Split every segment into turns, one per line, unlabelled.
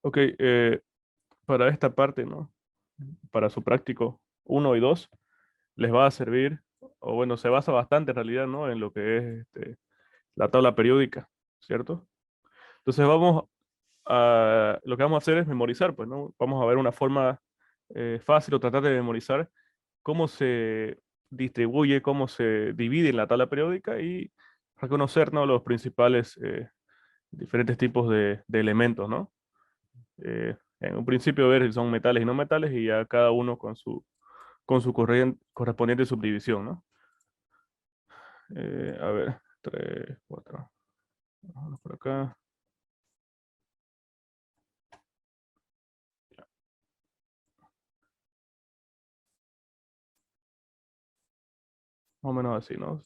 Ok, para esta parte, ¿no? Para su práctico 1 y 2 les va a servir, o bueno, se basa bastante en realidad, ¿no? En lo que es la tabla periódica, ¿cierto? Entonces lo que vamos a hacer es memorizar, pues, ¿no? Vamos a ver una forma fácil o tratar de memorizar cómo se distribuye, cómo se divide en la tabla periódica y reconocer, ¿no? Los principales diferentes tipos de elementos, ¿no? En un principio ver si son metales y no metales y ya cada uno con su correspondiente subdivisión, ¿no? A ver, 3, 4, vamos por acá, más o menos así, ¿no?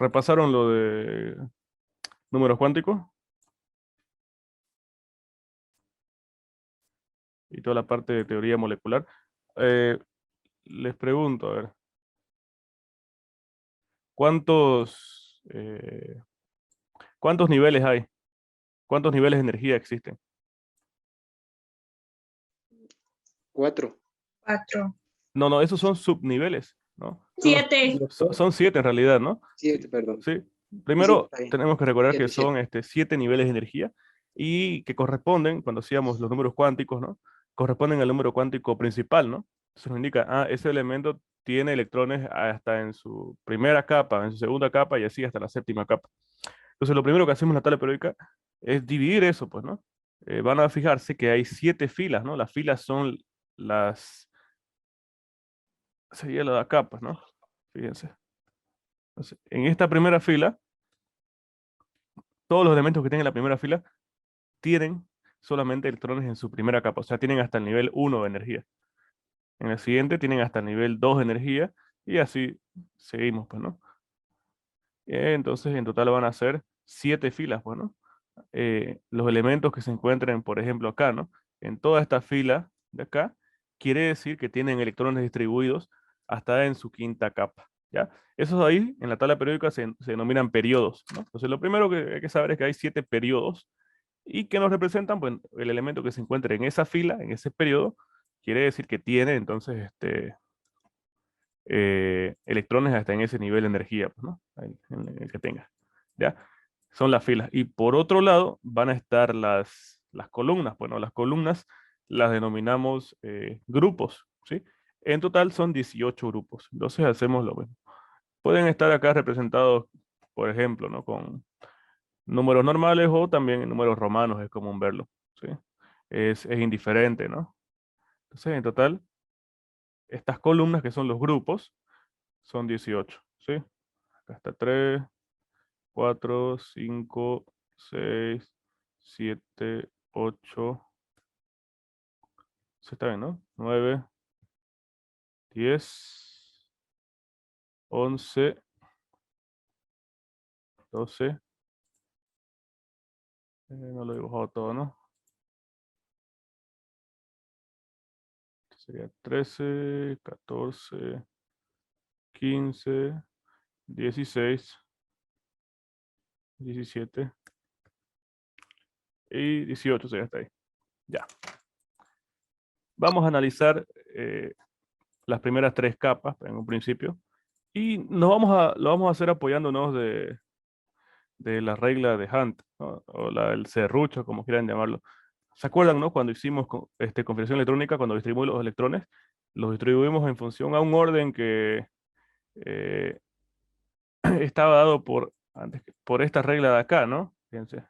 Repasaron lo de números cuánticos y toda la parte de teoría molecular. Eh, Les pregunto, a ver, ¿cuántos, cuántos niveles hay? ¿Cuántos niveles de energía existen?
4.
Cuatro.
No, no, esos son subniveles, ¿no?
Siete.
Son 7 en realidad, ¿no?
7, perdón.
Sí.
Sí, sí,
Primero
está bien.
tenemos que recordar que
7, 7.
son 7 niveles de energía y que corresponden, cuando hacíamos los números cuánticos, ¿no? Corresponden al número cuántico principal, ¿no? Eso nos indica, ese elemento tiene electrones hasta en su primera capa, en su segunda capa y así hasta la séptima capa. Entonces, lo primero que hacemos en la tabla periódica es dividir eso, pues, ¿no? Van a fijarse que hay 7 filas, ¿no? Las filas son las, sería la capas, ¿no? Fíjense. Entonces, en esta primera fila, todos los elementos que tienen en la primera fila tienen solamente electrones en su primera capa, o sea, tienen hasta el nivel 1 de energía. En el siguiente tienen hasta el nivel 2 de energía y así seguimos, pues, ¿no? Entonces, en total van a ser 7 filas, pues, ¿no? Los elementos que se encuentren, por ejemplo, acá, ¿no? En toda esta fila de acá, quiere decir que tienen electrones distribuidos hasta en su quinta capa, ¿ya? Esos ahí, en la tabla periódica, se denominan periodos, ¿no? Entonces, lo primero que hay que saber es que hay 7 periodos y que nos representan, pues, el elemento que se encuentre en esa fila, en ese periodo, quiere decir que tiene, entonces, electrones hasta en ese nivel de energía, pues, ¿no? En el que tenga, ¿ya? Son las filas. Y por otro lado van a estar las columnas. Bueno, las columnas las denominamos grupos, ¿sí? En total son 18 grupos. Entonces hacemos lo mismo. Pueden estar acá representados, por ejemplo, ¿no? Con números normales o también en números romanos, es común verlo, ¿sí? Es indiferente, ¿no? Entonces, en total, estas columnas que son los grupos son 18, ¿sí? Acá está 3, 4, 5, 6, 7, 8, se está bien, ¿no? 9, 10, 11, 12, no lo he dibujado todo, ¿no? Sería 13, 14, 15, 16, 17 y 18 sería hasta ahí. Ya. Vamos a analizar las primeras 3 capas en un principio y lo vamos a hacer apoyándonos de la regla de Hunt, ¿no? O el serrucho, como quieran llamarlo. ¿Se acuerdan, no? Cuando hicimos configuración electrónica, cuando distribuimos los electrones, los distribuimos en función a un orden que eh, estaba dado por esta regla de acá, ¿no? Fíjense.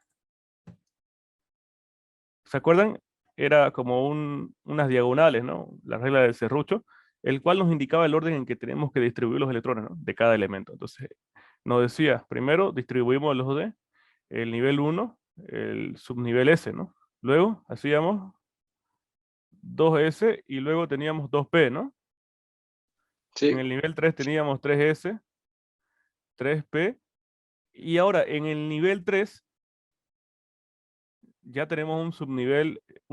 ¿Se acuerdan? Era como unas diagonales, ¿no? La regla del serrucho, el cual nos indicaba el orden en que tenemos que distribuir los electrones, ¿no? De cada elemento. Entonces, nos decía, primero distribuimos los de el nivel 1, el subnivel S, ¿no? Luego hacíamos 2S y luego teníamos 2P, ¿no? En
Sí,
el nivel 3 teníamos 3S, 3P y ahora en el nivel 3 ya tenemos un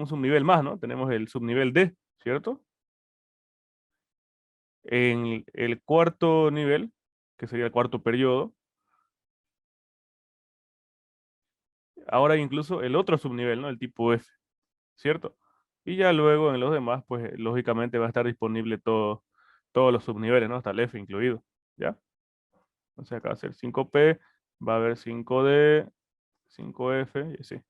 subnivel más, ¿no? Tenemos el subnivel D, ¿cierto? En el cuarto nivel, que sería el cuarto periodo, ahora hay incluso el otro subnivel, ¿no? El tipo F, ¿cierto? Y ya luego en los demás, pues lógicamente va a estar disponible todos los subniveles, ¿no? Hasta el F incluido, ¿ya? Entonces acá va a ser 5P, va a haber 5D, 5F y así.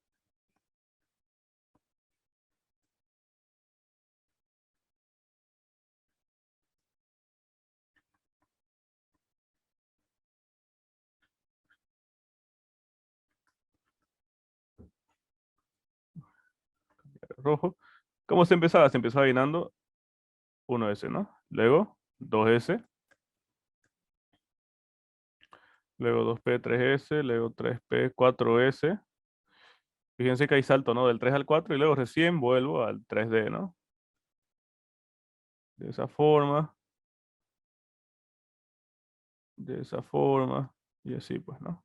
Rojo. ¿Cómo se empezaba? Se empezaba llenando 1S, ¿no? Luego 2S, luego 2P, 3S, luego 3P, 4S. Fíjense que hay salto, ¿no? Del 3 al 4 y luego recién vuelvo al 3D, ¿no? De esa forma, de esa forma, y así, pues, ¿no?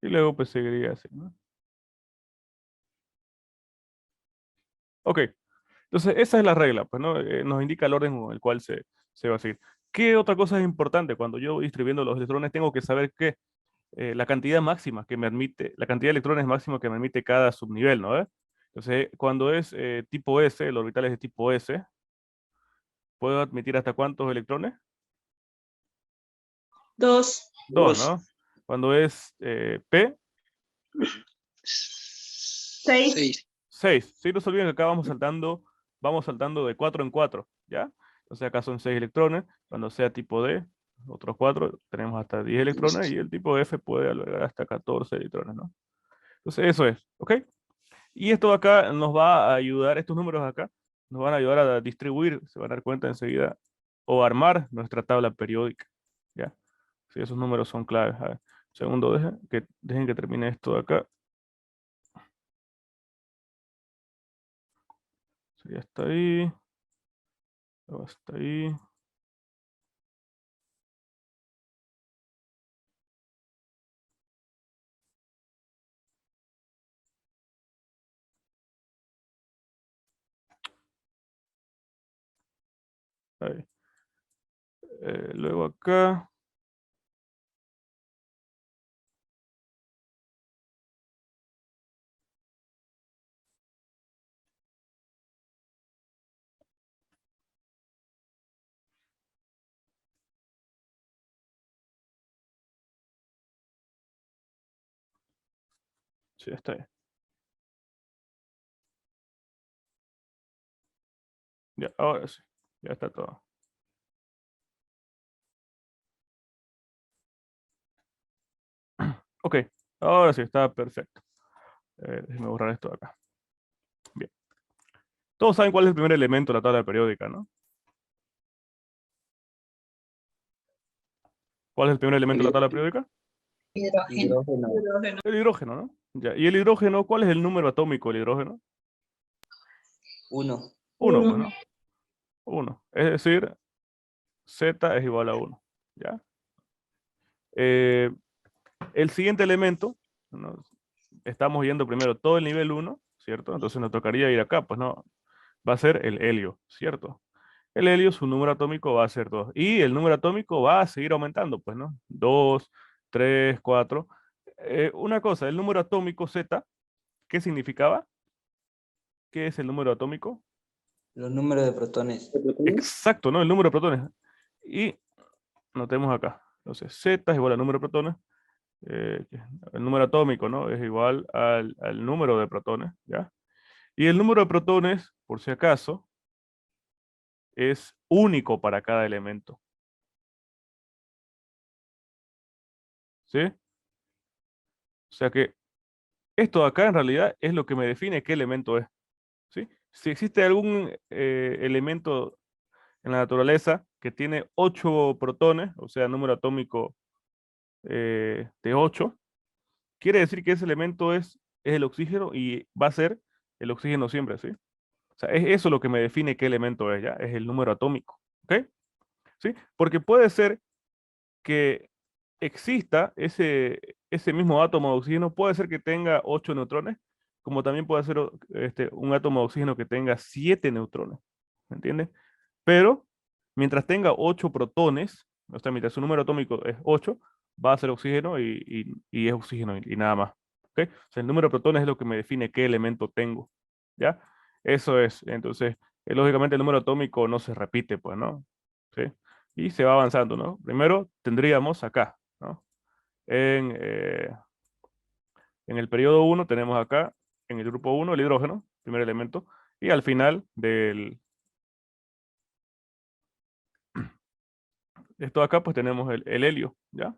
Y luego, pues, seguiría así, ¿no? Ok, entonces esa es la regla, pues, ¿no? Nos indica el orden con el cual se va a seguir. ¿Qué otra cosa es importante? Cuando yo voy distribuyendo los electrones, tengo que saber que la cantidad máxima que me admite, la cantidad de electrones máxima que me admite cada subnivel, ¿no? Entonces, cuando es tipo S, el orbital es de tipo S, ¿puedo admitir hasta cuántos electrones?
2.
2,
2.
¿no? Cuando es P,
6.
6. Sí, no se olviden que acá vamos saltando de 4 en 4, ¿ya? Entonces acá son 6 electrones. Cuando sea tipo D, otros 4, tenemos hasta 10 electrones y el tipo F puede albergar hasta 14 electrones, ¿no? Entonces eso es, ¿ok? Y esto acá nos va a ayudar, estos números acá, nos van a ayudar a distribuir, se van a dar cuenta enseguida, o armar nuestra tabla periódica, ¿ya? Sí, esos números son claves. A ver, un segundo, dejen que termine esto de acá. Sí, ya está ahí. Luego está ahí. Ahí. Luego acá. Sí, ya está ahí. Ya, ahora sí. Ya está todo. Ok, ahora sí, está perfecto. Déjenme borrar esto de acá. Bien. Todos saben cuál es el primer elemento de la tabla periódica, ¿no? ¿Cuál es el primer elemento de la tabla periódica?
Hidrógeno.
Hidrógeno.
El hidrógeno, ¿no? Ya. ¿Y el hidrógeno, cuál es el número atómico del hidrógeno?
1.
1, pues, ¿no? 1. Es decir, Z es igual a 1. ¿Ya? Eh, el siguiente elemento, ¿no? Estamos yendo primero todo el nivel 1, ¿cierto? Entonces nos tocaría ir acá, pues no, va a ser el helio, ¿cierto? El helio, su número atómico va a ser 2. Y el número atómico va a seguir aumentando, pues, ¿no? 2, 3, 4. Una cosa, el número atómico Z, ¿qué significaba? ¿Qué es el número atómico?
Los números de protones.
Exacto, ¿no? El número de protones. Y notemos acá. Entonces, Z es igual al número de protones. El número atómico, ¿no? Es igual al número de protones, ¿ya? Y el número de protones, por si acaso, es único para cada elemento. ¿Sí? O sea que esto de acá en realidad es lo que me define qué elemento es. ¿Sí? Si existe algún elemento en la naturaleza que tiene 8 protones, o sea, número atómico de 8, quiere decir que ese elemento es el oxígeno y va a ser el oxígeno siempre, ¿sí? O sea, es eso lo que me define qué elemento es, ¿ya? Es el número atómico, ¿ok? ¿Sí? Porque puede ser que exista ese mismo átomo de oxígeno, puede ser que tenga 8 neutrones, como también puede ser un átomo de oxígeno que tenga 7 neutrones, ¿me entiendes? Pero mientras tenga 8 protones, o sea, mientras su número atómico es 8, va a ser oxígeno y es oxígeno y nada más. ¿Ok? O sea, el número de protones es lo que me define qué elemento tengo. ¿Ya? Eso es. Entonces, lógicamente el número atómico no se repite, pues, ¿no? ¿Sí? Y se va avanzando, ¿no? Primero tendríamos acá, ¿no? En el periodo 1 tenemos acá, en el grupo 1, el hidrógeno, primer elemento, y al final esto acá, pues tenemos el helio, ¿ya?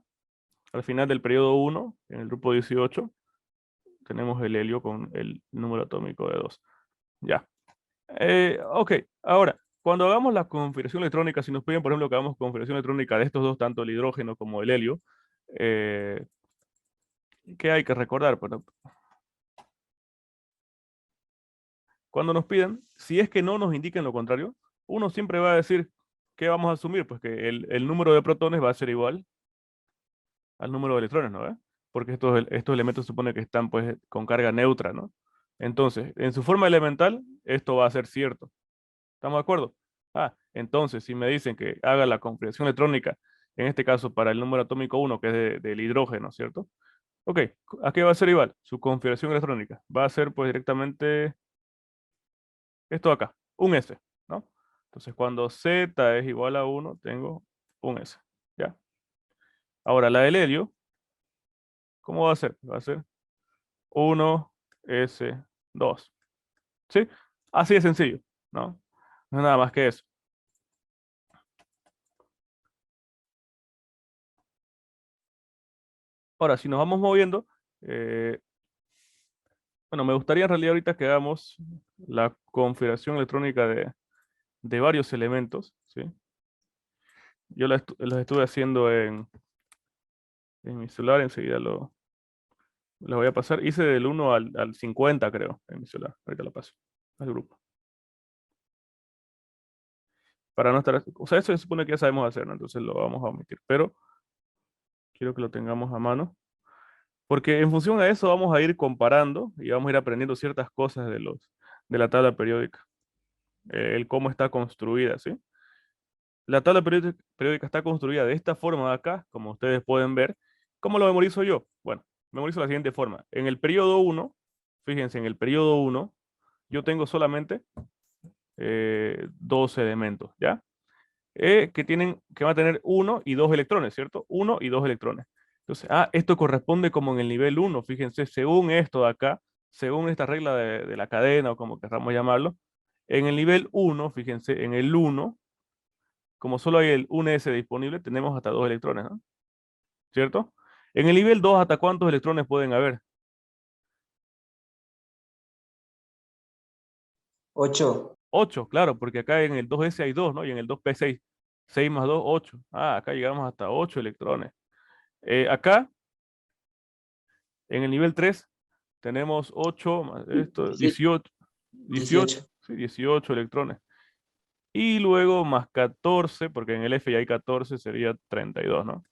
Al final del periodo 1, en el grupo 18, tenemos el helio con el número atómico de 2. Ya. Ok, ahora, cuando hagamos la configuración electrónica, si nos piden, por ejemplo, que hagamos configuración electrónica de estos dos, tanto el hidrógeno como el helio, ¿qué hay que recordar? Bueno, cuando nos piden, si es que no nos indiquen lo contrario, uno siempre va a decir, ¿qué vamos a asumir? Pues que el número de protones va a ser igual al número de electrones, ¿no? Porque estos elementos se supone que están pues con carga neutra, ¿no? Entonces, en su forma elemental, esto va a ser cierto. ¿Estamos de acuerdo? Ah, entonces, si me dicen que haga la configuración electrónica, en este caso para el número atómico 1, que es del hidrógeno, ¿cierto? Ok, ¿a qué va a ser igual? Su configuración electrónica. Va a ser pues directamente esto de acá, un S, ¿no? Entonces, cuando Z es igual a 1, tengo un S, ¿ya? Ahora, la del helio, ¿cómo va a ser? Va a ser 1S2. ¿Sí? Así de sencillo, ¿no? No es nada más que eso. Ahora, si nos vamos moviendo, bueno, me gustaría en realidad ahorita que hagamos la configuración electrónica de varios elementos, ¿sí? Yo los estuve haciendo en mi celular, enseguida lo voy a pasar. Hice del 1 al 50, creo, en mi celular. Ahorita lo paso al grupo. Para no estar, o sea, eso se supone que ya sabemos hacer, ¿no? Entonces lo vamos a omitir, pero quiero que lo tengamos a mano. Porque en función a eso vamos a ir comparando y vamos a ir aprendiendo ciertas cosas de la tabla periódica. El cómo está construida, ¿sí? La tabla periódica está construida de esta forma de acá, como ustedes pueden ver. ¿Cómo lo memorizo yo? Bueno, memorizo de la siguiente forma. En el periodo 1, fíjense, en el periodo 1, yo tengo solamente 2 elementos, ¿ya? Que van a tener 1 y 2 electrones, ¿cierto? 1 y 2 electrones. Entonces, esto corresponde como en el nivel 1, fíjense, según esto de acá, según esta regla de la cadena o como queramos llamarlo, en el nivel 1, fíjense, en el 1, como solo hay un S disponible, tenemos hasta 2 electrones, ¿no? ¿Cierto? En el nivel 2, ¿hasta cuántos electrones pueden haber?
8.
8, claro, porque acá en el 2S hay 2, ¿no? Y en el 2P6, 6 más 2, 8. Acá llegamos hasta 8 electrones. Acá, en el nivel 3, tenemos 8 más esto, 18, 18,
18.
sí, 18 electrones. Y luego más 14, porque en el F ya hay 14, sería 32, ¿no?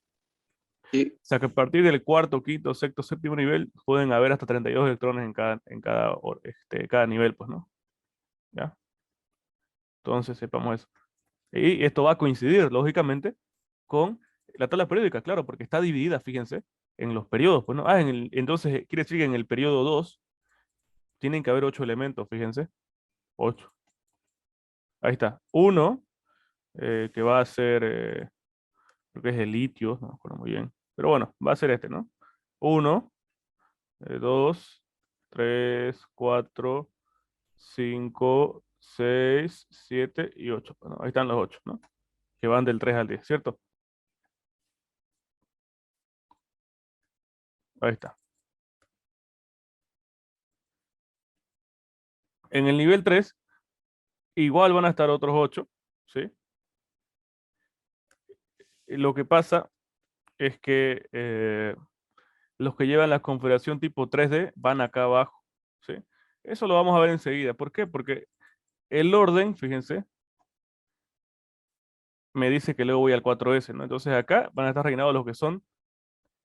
Sí.
O sea que a partir del cuarto, quinto, sexto, séptimo nivel pueden haber hasta 32 electrones cada nivel, pues, ¿no? ¿Ya? Entonces sepamos eso. Y esto va a coincidir, lógicamente, con la tabla periódica, claro, porque está dividida, fíjense, en los periodos, pues, ¿no? Entonces quiere decir que en el periodo 2 tienen que haber 8 elementos, fíjense. 8. Ahí está. Uno, que va a ser, creo que es el litio, no me acuerdo muy bien. Pero bueno, va a ser este, ¿no? 1, 2, 3, 4, 5, 6, 7 y 8. Bueno, ahí están los 8, ¿no? Que van del 3 al 10, ¿cierto? Ahí está. En el nivel 3, igual van a estar otros 8, ¿sí? Y lo que pasa es que los que llevan la configuración tipo 3D van acá abajo, ¿sí? Eso lo vamos a ver enseguida. ¿Por qué? Porque el orden, fíjense, me dice que luego voy al 4S, ¿no? Entonces acá van a estar rellenados los que son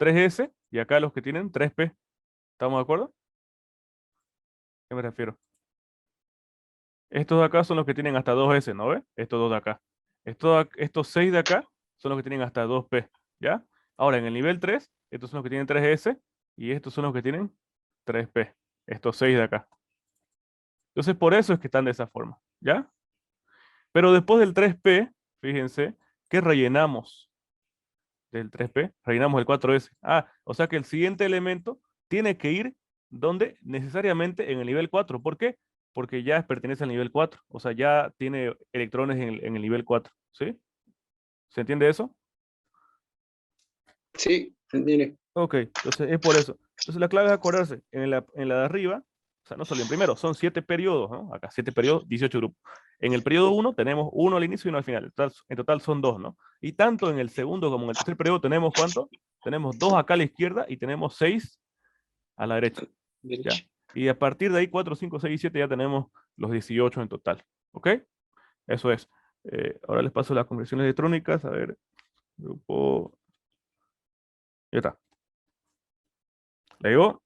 3S y acá los que tienen 3P. ¿Estamos de acuerdo? ¿A qué me refiero? Estos de acá son los que tienen hasta 2S, ¿no ve? Estos dos de acá. Estos 6 de acá son los que tienen hasta 2P, ¿ya? Ahora, en el nivel 3, estos son los que tienen 3S y estos son los que tienen 3P. Estos 6 de acá. Entonces, por eso es que están de esa forma, ¿ya? Pero después del 3P, fíjense, que rellenamos del 3P, rellenamos el 4S. Ah, o sea que el siguiente elemento tiene que ir donde necesariamente en el nivel 4. ¿Por qué? Porque ya pertenece al nivel 4. O sea, ya tiene electrones en el nivel 4. ¿Sí? ¿Se entiende eso?
Sí, entiende.
Ok, entonces es por eso. Entonces la clave es acordarse, en la de arriba, o sea, no solo en primero, son 7 periodos, ¿no? Acá 7 periodos, 18 grupos. En el periodo 1 tenemos uno al inicio y uno al final. En total son 2, ¿no? Y tanto en el segundo como en el tercer periodo tenemos ¿cuánto? Tenemos 2 acá a la izquierda y tenemos 6 a la derecha. ¿Ya?
Derecha.
Y a partir de ahí 4, 5, 6 y 7 ya tenemos los 18 en total. ¿Ok? Eso es. Ahora les paso las conversiones electrónicas. A ver, grupo. Ya está. ¿Le digo?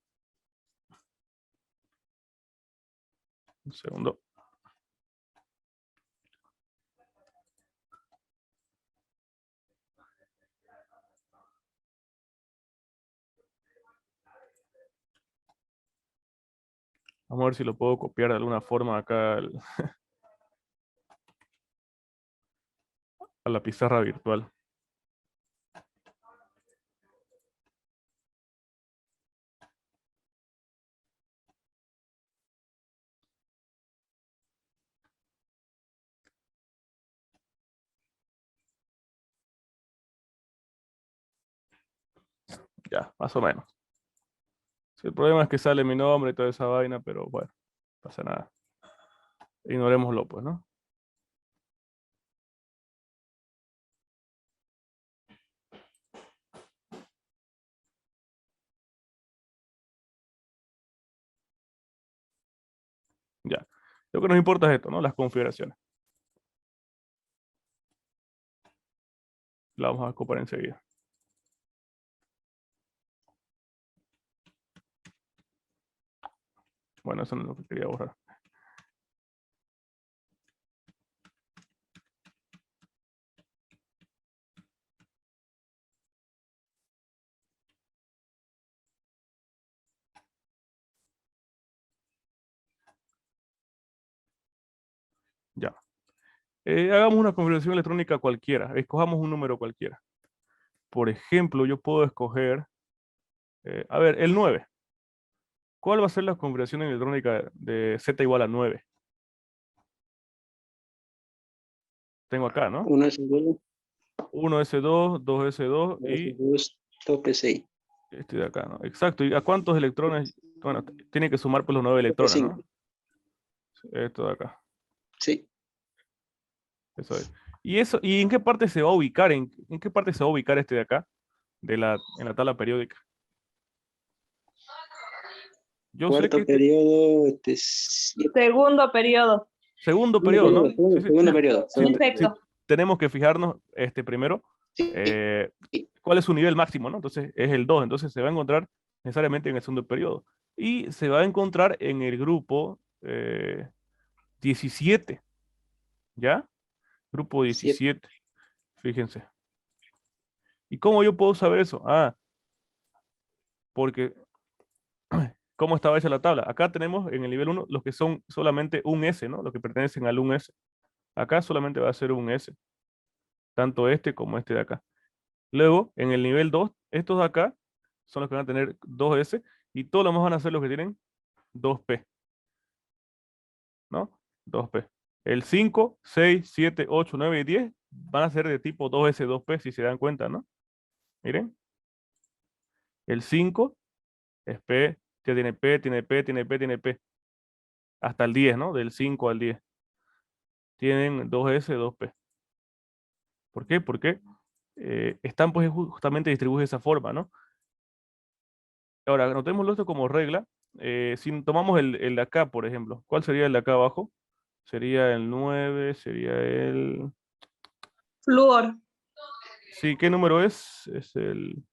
Un segundo. Vamos a ver si lo puedo copiar de alguna forma acá a la pizarra virtual. Ya, más o menos. Sí, el problema es que sale mi nombre y toda esa vaina, pero bueno, no pasa nada. Ignorémoslo, pues, ¿no? Ya. Lo que nos importa es esto, ¿no? Las configuraciones. La vamos a copiar enseguida. Bueno, eso no es lo que quería borrar. Ya. Hagamos una configuración electrónica cualquiera. Escojamos un número cualquiera. Por ejemplo, yo puedo escoger, a ver, el 9. ¿Cuál va a ser la configuración electrónica de Z igual a 9? Tengo acá, ¿no?
1S2,
1s2, 2s2 y
2S2, tope 6.
este de acá, ¿no? Exacto. ¿Y a cuántos electrones? Bueno, tiene que sumar pues los 9
Tope
electrones, ¿no?
5.
Esto de acá.
Sí.
Eso es. ¿Y en qué parte se va a ubicar? ¿En qué parte se va a ubicar este de acá? En la tabla periódica. Yo sé que
Cuarto periodo, este es
Segundo periodo.
segundo periodo, ¿no? Sí, sí.
segundo periodo.
Sí,
Segundo.
sí,
Perfecto.
tenemos que fijarnos primero
Sí.
cuál es su nivel máximo, ¿no? Entonces es el 2, entonces se va a encontrar necesariamente en el segundo periodo. Y se va a encontrar en el grupo 17, ¿ya? Grupo
7.
17, fíjense. ¿Y cómo yo puedo saber eso? Ah, porque, ¿cómo estaba hecha la tabla? Acá tenemos en el nivel 1 los que son solamente un S, ¿no? Los que pertenecen al un S. Acá solamente va a ser un S, tanto este como este de acá. Luego, en el nivel 2, estos de acá son los que van a tener 2S y todos los demás van a ser los que tienen 2P, ¿no? 2P. El 5, 6, 7, 8, 9 y 10 van a ser de tipo 2S, 2P, si se dan cuenta, ¿no? Miren. El 5 es P, ya tiene P, tiene P, tiene P, tiene P. Hasta el 10, ¿no? Del 5 al 10. Tienen 2S, 2P. ¿Por qué? Porque están pues justamente distribuidos de esa forma, ¿no? Ahora, anotémoslo esto como regla. Si tomamos el de acá, por ejemplo, ¿cuál sería el de acá abajo? Sería el 9, sería el...
Flúor.
Sí, ¿qué número es? Es el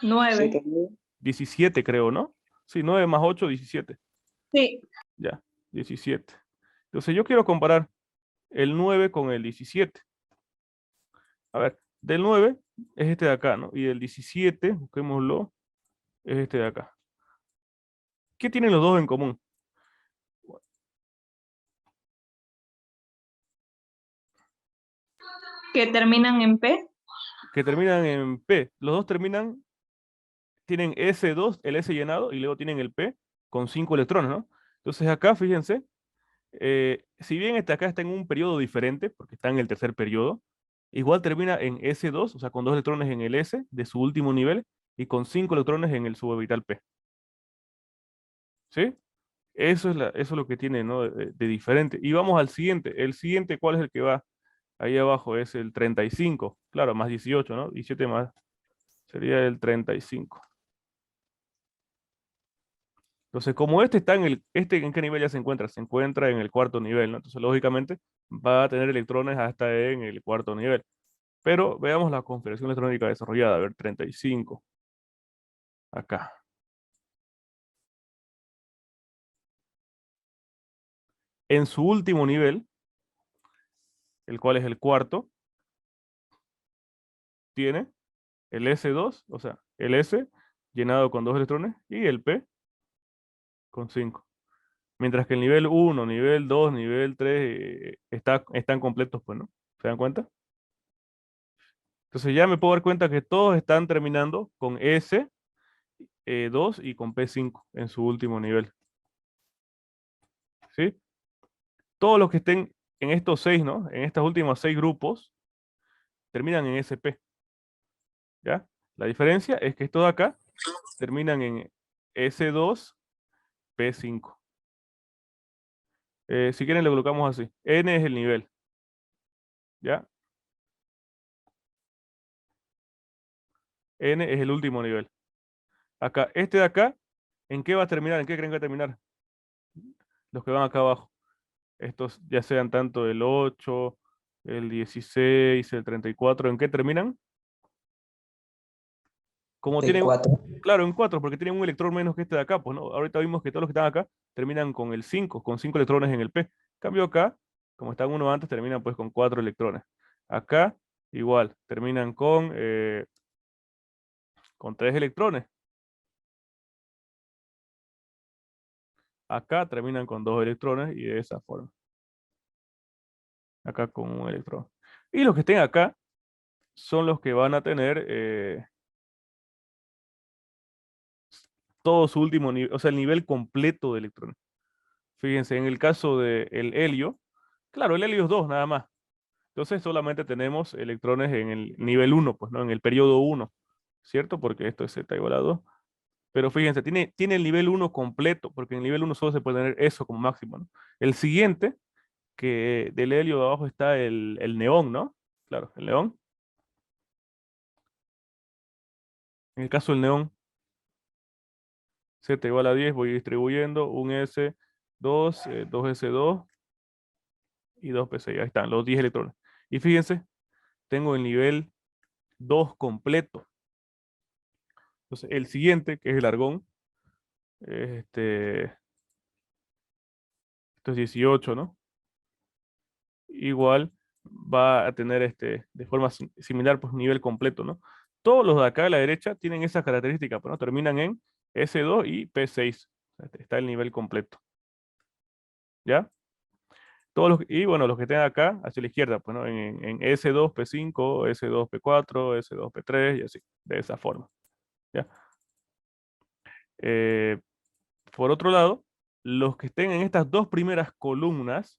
9.
17, creo, ¿no? Sí, 9 más 8, 17.
Sí.
Ya, 17. Entonces yo quiero comparar el 9 con el 17. A ver, del 9 es este de acá, ¿no? Y del 17, busquémoslo, es este de acá. ¿Qué tienen los dos en común?
Que terminan en P.
Que terminan en P. Los dos tienen S2, el S llenado, y luego tienen el P con 5 electrones, ¿no? Entonces acá, fíjense, si bien este acá está en un periodo diferente, porque está en el tercer periodo, igual termina en S2, o sea, con 2 electrones en el S de su último nivel y con 5 electrones en el suborbital P. ¿Sí? Eso es lo que tiene, ¿no? De diferente. Y vamos al siguiente. El siguiente, ¿cuál es el que va ahí abajo? Es el 35. Claro, más 18, ¿no? 17 más. Sería el 35. Entonces, como este está ¿en qué nivel ya se encuentra? Se encuentra en el cuarto nivel, ¿no? Entonces, lógicamente, va a tener electrones hasta en el cuarto nivel. Pero veamos la configuración electrónica desarrollada. A ver, 35. Acá. En su último nivel, el cual es el cuarto, tiene el S2, o sea, el S llenado con 2 electrones y el P con 5. Mientras que el nivel 1, nivel 2, nivel 3 están completos, pues, ¿no? ¿Se dan cuenta? Entonces ya me puedo dar cuenta que todos están terminando con S2 y con P5 en su último nivel. ¿Sí? Todos los que estén en estos 6, ¿no? En estos últimos 6 grupos, terminan en SP. ¿Ya? La diferencia es que estos de acá terminan en S2, P5. Si quieren lo colocamos así. N es el nivel. ¿Ya? N es el último nivel. Acá, este de acá, ¿en qué va a terminar? ¿En qué creen que va a terminar? Los que van acá abajo. Estos ya sean tanto el 8, el 16, el 34, ¿en qué terminan? Como tienen,
P4.
claro, en 4, porque tienen un electrón menos que este de acá, pues no, ahorita vimos que todos los que están acá terminan con el 5, con 5 electrones en el P. En cambio acá, como están uno antes, terminan pues con 4 electrones. Acá, igual, terminan con 3 electrones. Acá terminan con 2 electrones y de esa forma. Acá con un electrón. Y los que estén acá son los que van a tener todo su último nivel, o sea, el nivel completo de electrones. Fíjense, en el caso del helio, claro, el helio es 2 nada más. Entonces solamente tenemos electrones en el nivel 1, pues, ¿no? En el periodo 1, ¿cierto? Porque esto es Z igual a 2. Pero fíjense, tiene el nivel 1 completo, porque en el nivel 1 solo se puede tener eso como máximo, ¿no? El siguiente, que del helio de abajo está el neón, ¿no? Claro, el neón. En el caso del neón, Z igual a 10, voy distribuyendo un S2, 2S2 y 2P6. Ahí están, los 10 electrones. Y fíjense, tengo el nivel 2 completo. Entonces, el siguiente, que es el argón, esto es 18, ¿no? Igual va a tener de forma similar, pues nivel completo, ¿no? Todos los de acá a la derecha tienen esas características, pues, ¿no? Terminan en S2 y P6. O sea, está el nivel completo. ¿Ya? Y bueno, los que tengan acá, hacia la izquierda, pues, ¿no? En S2, P5, S2, P4, S2, P3 y así, de esa forma. ¿Ya? Eh, por otro lado, los que estén en estas dos primeras columnas,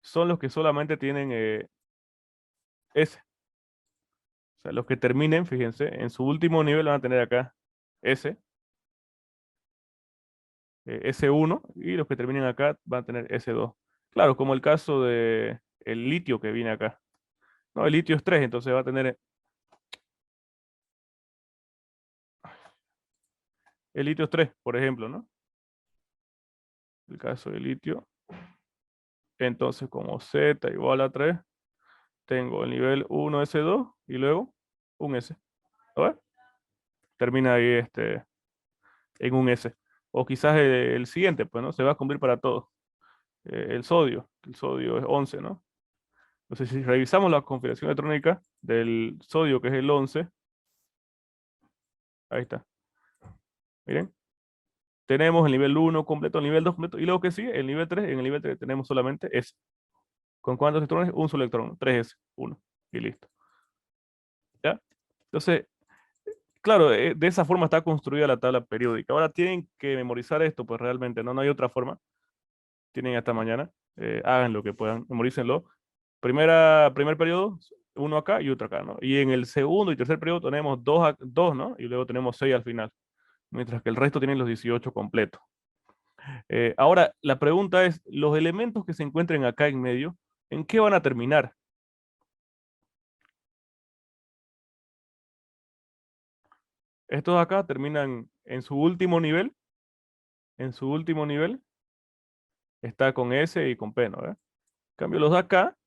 son los que solamente tienen S. O sea, los que terminen, fíjense, en su último nivel van a tener acá S, S1, y los que terminen acá van a tener S2. Claro, como el caso de el litio que viene acá. No, el litio es 3, entonces va a tener el litio es 3, por ejemplo, ¿no? El caso del litio. Entonces, como Z igual a 3, tengo el nivel 1 S2 y luego un S. ¿A ver? Termina ahí en un S. O quizás el siguiente, pues, ¿no? Se va a cumplir para todos. El sodio es 11, ¿no? Entonces, si revisamos la configuración electrónica del sodio, que es el 11, ahí está. Miren, tenemos el nivel 1 completo, el nivel 2 completo, y luego que sigue, el nivel 3. En el nivel 3 tenemos solamente S. ¿Con cuántos electrones? Un solo electrón, 3S, 1, y listo. ¿Ya? Entonces, claro, de esa forma está construida la tabla periódica. Ahora tienen que memorizar esto, pues realmente no hay otra forma. Tienen hasta mañana. Hagan lo que puedan, memorícenlo. Primer periodo, uno acá y otro acá, ¿no? Y en el segundo y tercer periodo tenemos dos, ¿no? Y luego tenemos 6 al final. Mientras que el resto tienen los 18 completos. Ahora, la pregunta es, los elementos que se encuentren acá en medio, ¿en qué van a terminar? Estos de acá terminan en su último nivel. En su último nivel está con S y con P, ¿no? En cambio, los de acá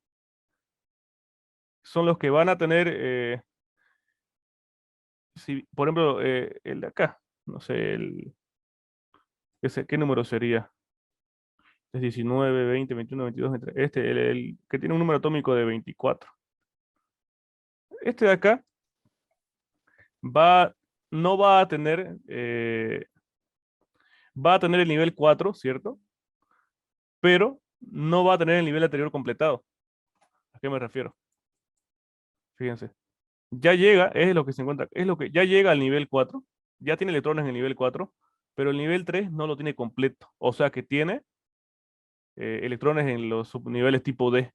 son los que van a tener, si, por ejemplo, el de acá, no sé, ¿qué número sería? Es 19, 20, 21, 22, 23. El que tiene un número atómico de 24. Este de acá no va a tener, va a tener el nivel 4, ¿cierto? Pero no va a tener el nivel anterior completado. ¿A qué me refiero? Fíjense. Ya llega, es lo que se encuentra, es lo que ya llega al nivel 4, ya tiene electrones en el nivel 4, pero el nivel 3 no lo tiene completo. O sea que tiene electrones en los subniveles tipo D.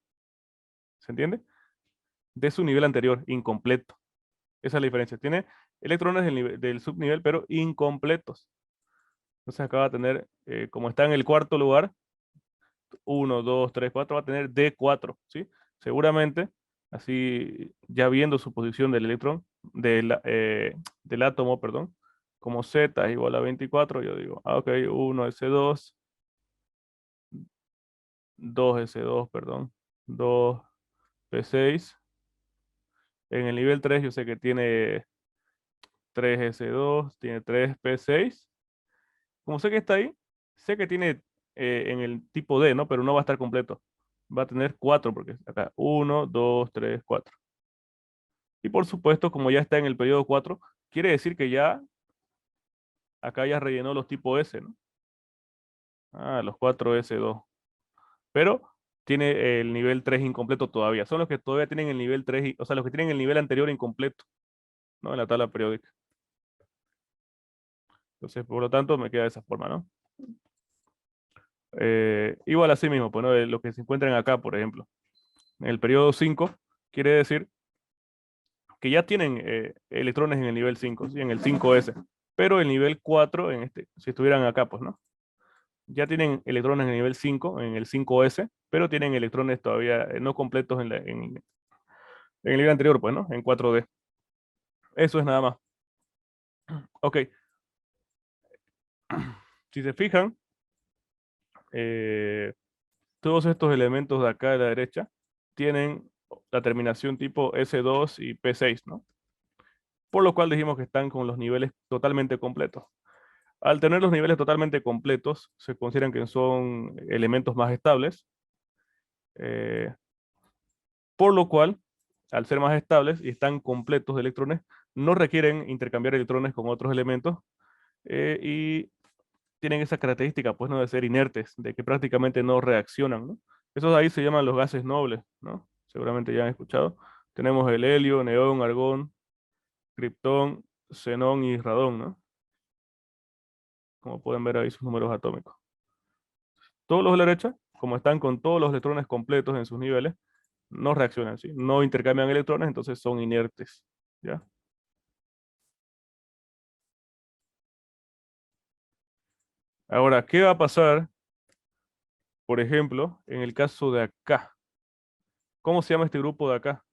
¿Se entiende? De su nivel anterior, incompleto. Esa es la diferencia. Tiene electrones del subnivel, pero incompletos. Entonces acá va a tener, como está en el cuarto lugar, 1, 2, 3, 4, va a tener D4, ¿sí? Seguramente, así ya viendo su posición del electrón, del átomo, perdón, como Z es igual a 24, yo digo, ok, 1s2, 2s2, perdón, 2p6. En el nivel 3 yo sé que tiene 3s2, tiene 3p6. Como sé que está ahí, sé que tiene en el tipo D, ¿no? Pero no va a estar completo. Va a tener 4, porque acá 1, 2, 3, 4. Y por supuesto, como ya está en el periodo 4, quiere decir que ya acá ya rellenó los tipo S, ¿no? Ah, los 4s2. Pero tiene el nivel 3 incompleto todavía. Son los que todavía tienen el nivel 3, o sea, los que tienen el nivel anterior incompleto, ¿no? En la tabla periódica. Entonces, por lo tanto, me queda de esa forma, ¿no? Igual así mismo, pues, ¿no? Los que se encuentran acá, por ejemplo. En el periodo 5, quiere decir que ya tienen electrones en el nivel 5, ¿sí? En el 5s. Pero el nivel 4, si estuvieran acá, pues, ¿no? Ya tienen electrones en el nivel 5, en el 5s, pero tienen electrones todavía no completos en el nivel anterior, pues, ¿no? En 4D. Eso es nada más. Ok. Si se fijan, todos estos elementos de acá de la derecha tienen la terminación tipo S2 y P6, ¿no? Por lo cual dijimos que están con los niveles totalmente completos. Al tener los niveles totalmente completos, se consideran que son elementos más estables, eh, por lo cual, al ser más estables y están completos de electrones, no requieren intercambiar electrones con otros elementos y tienen esa característica, pues, ¿no? De ser inertes, de que prácticamente no reaccionan, ¿no? Esos de ahí se llaman los gases nobles, ¿no? Seguramente ya han escuchado. Tenemos el helio, neón, argón, criptón, xenón y radón, ¿no? Como pueden ver ahí sus números atómicos. Todos los de la derecha, como están con todos los electrones completos en sus niveles, no reaccionan, ¿sí? No intercambian electrones, entonces son inertes, ¿ya? Ahora, ¿qué va a pasar, por ejemplo, en el caso de acá? ¿Cómo se llama este grupo de acá?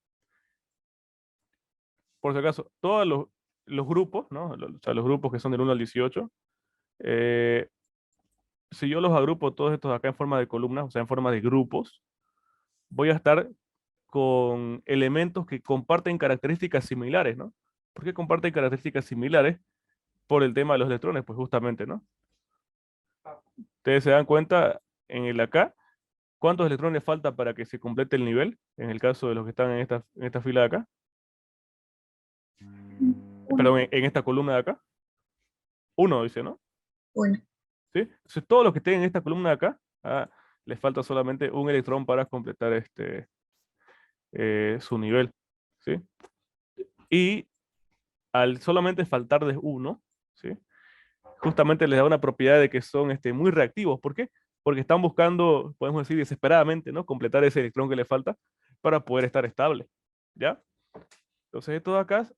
Por si acaso, todos los grupos, ¿no? O sea, los grupos que son del 1 al 18, eh, si yo los agrupo todos estos acá en forma de columnas, o sea, en forma de grupos, voy a estar con elementos que comparten características similares, ¿no? ¿Por qué comparten características similares? Por el tema de los electrones, pues justamente, ¿no? Ustedes se dan cuenta en el acá, ¿cuántos electrones falta para que se complete el nivel? En el caso de los que están en esta fila de acá. Perdón, en esta columna de acá. 1, dice, ¿no?
Uno.
¿Sí? Entonces, todos los que estén en esta columna de acá, les falta solamente un electrón para completar su nivel. ¿Sí? Y al solamente faltarles uno, ¿sí? Justamente les da una propiedad de que son muy reactivos. ¿Por qué? Porque están buscando, podemos decir desesperadamente, ¿no? Completar ese electrón que le falta para poder estar estable. ¿Ya? Entonces estos de acá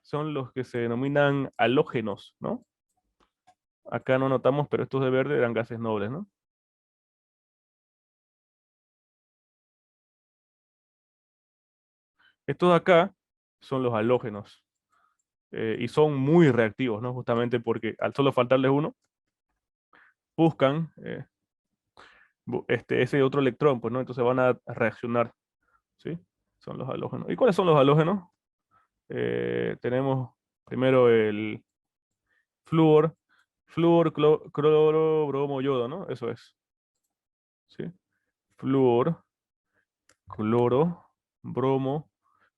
son los que se denominan halógenos, ¿no? Acá no notamos, pero estos de verde eran gases nobles, ¿no? Estos de acá son los halógenos. Y son muy reactivos, ¿no? Justamente porque al solo faltarles uno, buscan ese otro electrón, pues, ¿no? Entonces van a reaccionar, ¿sí? Son los halógenos. ¿Y cuáles son los halógenos? Tenemos primero el flúor, cloro, bromo, yodo, ¿no? Eso es, ¿sí? Flúor, cloro, bromo,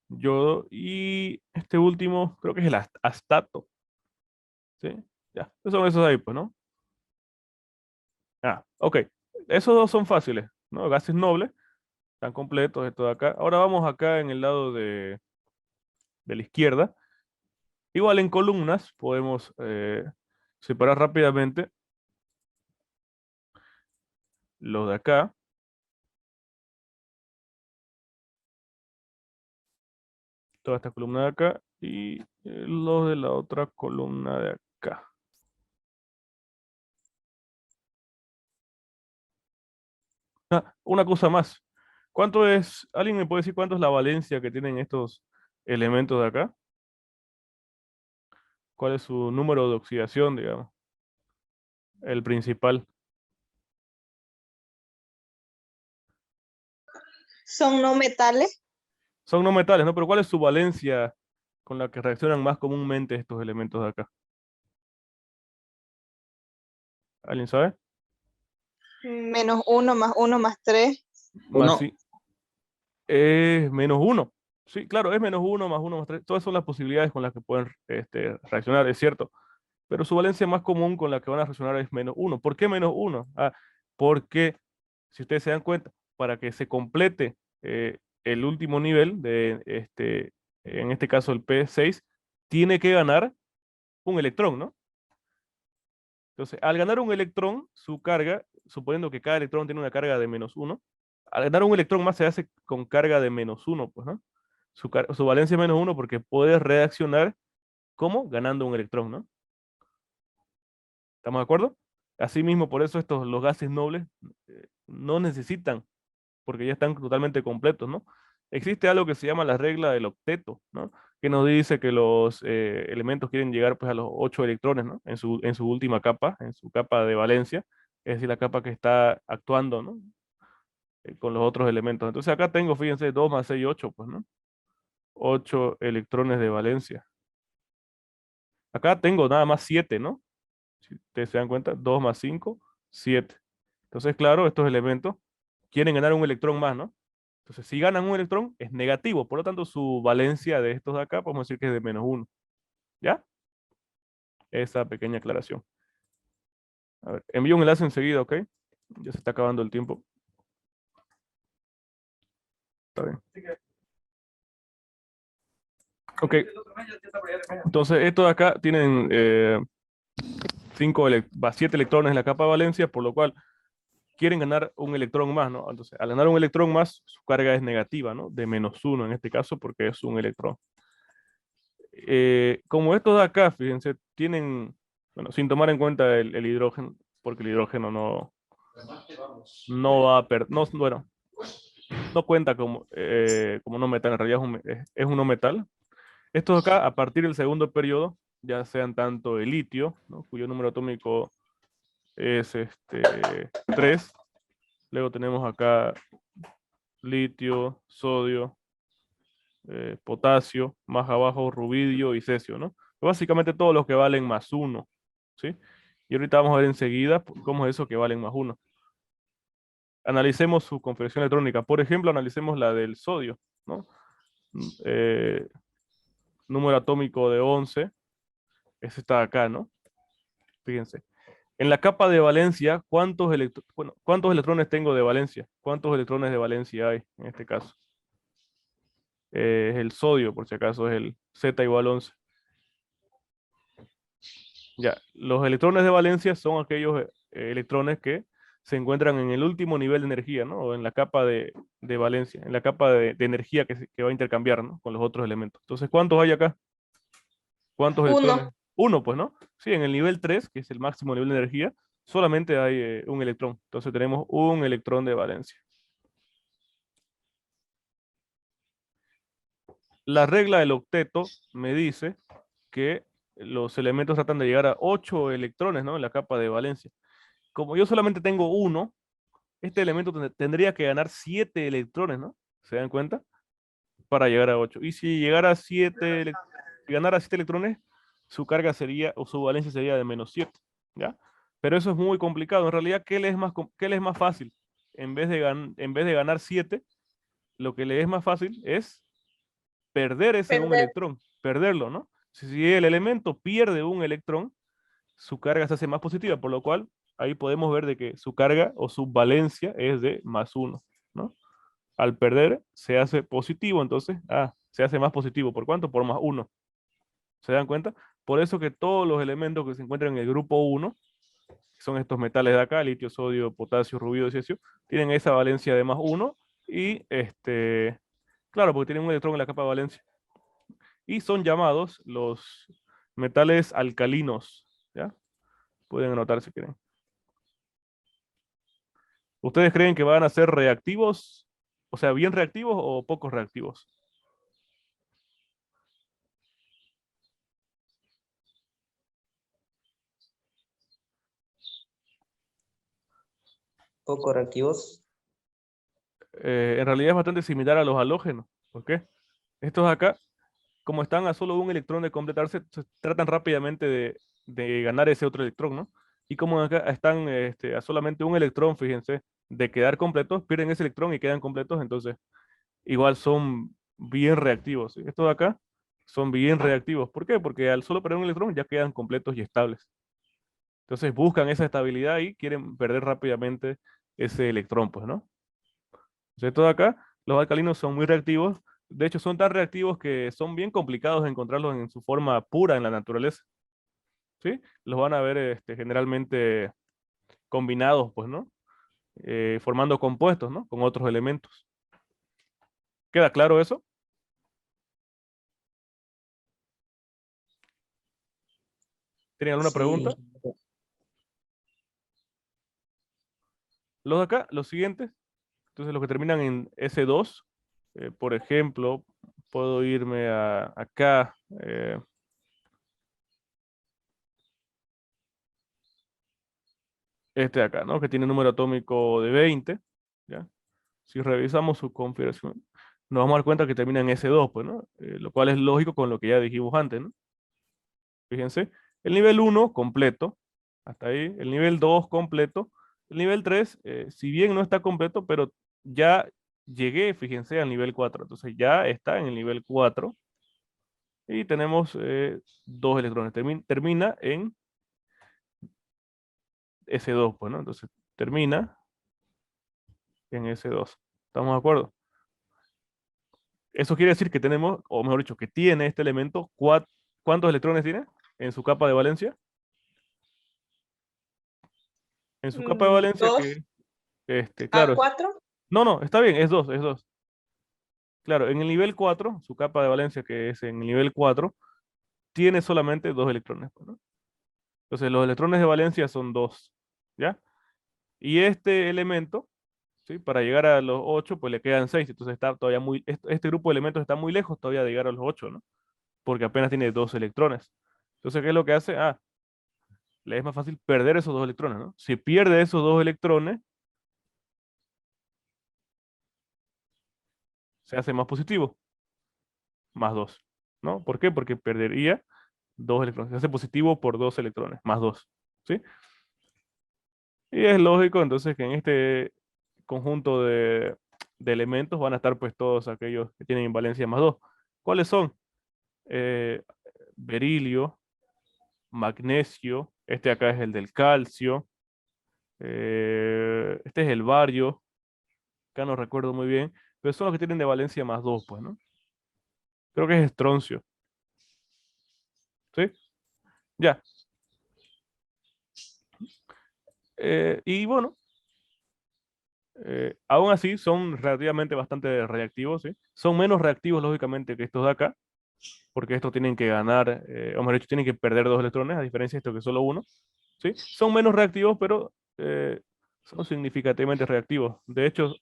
yodo y este último creo que es el astato, ¿sí? Ya, esos son esos ahí, pues, ¿no? Ok. Esos dos son fáciles, ¿no? Gases nobles, están completos, esto de acá. Ahora vamos acá en el lado de la izquierda. Igual en columnas podemos separar rápidamente los de acá. Toda esta columna de acá y los de la otra columna de acá. Una cosa más. ¿Cuánto es? ¿Alguien me puede decir cuánto es la valencia que tienen estos elementos de acá? ¿Cuál es su número de oxidación, digamos? El principal.
Son no metales.
Son no metales, ¿no? Pero ¿cuál es su valencia con la que reaccionan más comúnmente estos elementos de acá? ¿Alguien sabe?
-1 más 1 más 3.
Más
Uno.
sí. Es -1. Sí, claro, es -1 más 1 más 3. Todas son las posibilidades con las que pueden reaccionar, es cierto. Pero su valencia más común con la que van a reaccionar es -1. ¿Por qué -1? Porque, si ustedes se dan cuenta, para que se complete el último nivel en este caso el P6, tiene que ganar un electrón, ¿no? Entonces, al ganar un electrón, su carga, suponiendo que cada electrón tiene una carga de -1, al ganar un electrón más se hace con carga de -1, pues, ¿no? Su valencia es -1 porque puede reaccionar como ganando un electrón, ¿no? ¿Estamos de acuerdo? Asimismo, por eso los gases nobles no necesitan, porque ya están totalmente completos, ¿no? Existe algo que se llama la regla del octeto, ¿no? Que nos dice que los elementos quieren llegar pues a los 8 electrones, ¿no? En su última capa, en su capa de valencia, es decir, la capa que está actuando, ¿no? Con los otros elementos. Entonces acá tengo, fíjense, 2 más 6, 8, pues, ¿no? 8 electrones de valencia. Acá tengo nada más 7, ¿no? Si ustedes se dan cuenta, 2 más 5, 7. Entonces, claro, estos elementos quieren ganar un electrón más, ¿no? Entonces, si ganan un electrón, es negativo. Por lo tanto, su valencia de estos de acá, podemos decir que es de -1. ¿Ya? Esa pequeña aclaración. A ver, envío un enlace enseguida, ¿ok? Ya se está acabando el tiempo. Está bien. Ok. Entonces, estos de acá tienen 7 electrones en la capa de valencia, por lo cual quieren ganar un electrón más, ¿no? Entonces, al ganar un electrón más, su carga es negativa, ¿no? De -1 en este caso, porque es un electrón. Como estos de acá, fíjense, tienen, bueno, sin tomar en cuenta el hidrógeno, porque el hidrógeno no va a bueno, no cuenta como no metal, en realidad es un no metal. Estos de acá, a partir del segundo periodo, ya sean tanto el litio, ¿no? Cuyo número atómico es 3. Luego tenemos acá litio, sodio, potasio, más abajo rubidio y cesio, ¿no? Básicamente todos los que valen +1, ¿sí? Y ahorita vamos a ver enseguida cómo es eso que valen más 1. Analicemos su configuración electrónica. Por ejemplo, analicemos la del sodio, ¿no? Número atómico de 11. Ese está acá, ¿no? Fíjense. En la capa de valencia, ¿cuántos electrones tengo de valencia? ¿Cuántos electrones de valencia hay en este caso? Es el sodio, por si acaso, es el Z igual 11. Ya, los electrones de valencia son aquellos electrones que se encuentran en el último nivel de energía, ¿no? O en la capa de valencia, en la capa de energía que va a intercambiar, ¿no? Con los otros elementos. Entonces, ¿cuántos hay acá? ¿Cuántos
Uno.
electrones? Uno, pues, ¿no? Sí, en el nivel 3, que es el máximo nivel de energía, solamente hay un electrón. Entonces tenemos un electrón de valencia. La regla del octeto me dice que los elementos tratan de llegar a 8 electrones, ¿no? En la capa de valencia. Como yo solamente tengo uno, este elemento tendría que ganar 7 electrones, ¿no? ¿Se dan cuenta? Para llegar a 8. Y si llegara a 7, ganara 7 electrones, su carga sería, o su valencia sería de menos 7, ¿ya? Pero eso es muy complicado. En realidad, ¿qué le es más fácil? En vez de ganar 7, lo que le es más fácil es perder ese un
Perder.
electrón, perderlo, ¿no? Si el elemento pierde un electrón, su carga se hace más positiva, por lo cual ahí podemos ver de que su carga o su valencia es de más 1, ¿no? Al perder se hace positivo, entonces, se hace más positivo. ¿Por cuánto? Por más 1. ¿Se dan cuenta? Por eso que todos los elementos que se encuentran en el grupo 1, que son estos metales de acá, litio, sodio, potasio, rubio, cesio, tienen esa valencia de más 1 y, claro, porque tienen un electrón en la capa de valencia. Y son llamados los metales alcalinos, ¿ya? Pueden anotar si quieren. ¿Ustedes creen que van a ser reactivos? O sea, ¿bien reactivos o pocos reactivos?
Poco reactivos.
En realidad es bastante similar a los halógenos. ¿Por qué? Estos acá, como están a solo un electrón de completarse, se tratan rápidamente de ganar ese otro electrón, ¿no? Y como acá están a solamente un electrón, fíjense, de quedar completos, pierden ese electrón y quedan completos, entonces igual son bien reactivos. ¿Sí? Estos de acá son bien reactivos. ¿Por qué? Porque al solo perder un electrón ya quedan completos y estables. Entonces buscan esa estabilidad y quieren perder rápidamente ese electrón, pues, ¿no? Entonces, estos de acá, los alcalinos son muy reactivos. De hecho, son tan reactivos que son bien complicados de encontrarlos en su forma pura en la naturaleza. ¿Sí? Los van a ver generalmente combinados, pues, ¿no? Formando compuestos, ¿no? Con otros elementos. ¿Queda claro eso? ¿Tienen alguna
Sí.
pregunta? Los de acá, los siguientes, entonces los que terminan en S2, por ejemplo, puedo irme a acá. Este de acá, ¿no? Que tiene número atómico de 20, ¿ya? Si revisamos su configuración, nos vamos a dar cuenta que termina en S2, pues, ¿no? Lo cual es lógico con lo que ya dijimos antes, ¿no? Fíjense, el nivel 1 completo, hasta ahí, el nivel 2 completo, el nivel 3, si bien no está completo, pero ya llegué, fíjense, al nivel 4, entonces ya está en el nivel 4 y tenemos 2 electrones, termina en S2, pues, ¿no? Entonces termina en S2. ¿Estamos de acuerdo? Eso quiere decir que tenemos, o mejor dicho, que tiene este elemento, ¿cuántos electrones tiene en su capa de valencia? En su capa de valencia
Dos.
que, claro,
A4.
no, no, está bien, es 2, es 2. Claro, en el nivel 4, su capa de valencia que es en el nivel 4, tiene solamente 2 electrones, pues, ¿no? Entonces los electrones de valencia son 2, ¿ya? Y este elemento, ¿sí? Para llegar a los 8, pues le quedan 6, entonces está todavía este grupo de elementos está muy lejos todavía de llegar a los 8, ¿no? Porque apenas tiene 2 electrones. Entonces, ¿qué es lo que hace? Le es más fácil perder esos 2 electrones, ¿no? Si pierde esos 2 electrones, se hace más positivo, más 2, ¿no? ¿Por qué? Porque perdería 2 electrones. Se hace positivo por 2 electrones, más 2. ¿sí? Y es lógico entonces que en este conjunto de elementos van a estar pues todos aquellos que tienen valencia +2. ¿Cuáles son? Eh, Berilio, magnesio, este acá es el del calcio, este es el bario, acá no recuerdo muy bien, pero son los que tienen de valencia +2, pues, ¿no? Creo que es estroncio. ¿Sí? Ya. Y bueno, aún así son relativamente bastante reactivos, ¿sí? Son menos reactivos, lógicamente, que estos de acá, porque estos tienen que ganar, o mejor dicho, tienen que perder 2 electrones, a diferencia de estos que solo uno, ¿sí? Son menos reactivos, pero son significativamente reactivos. De hecho,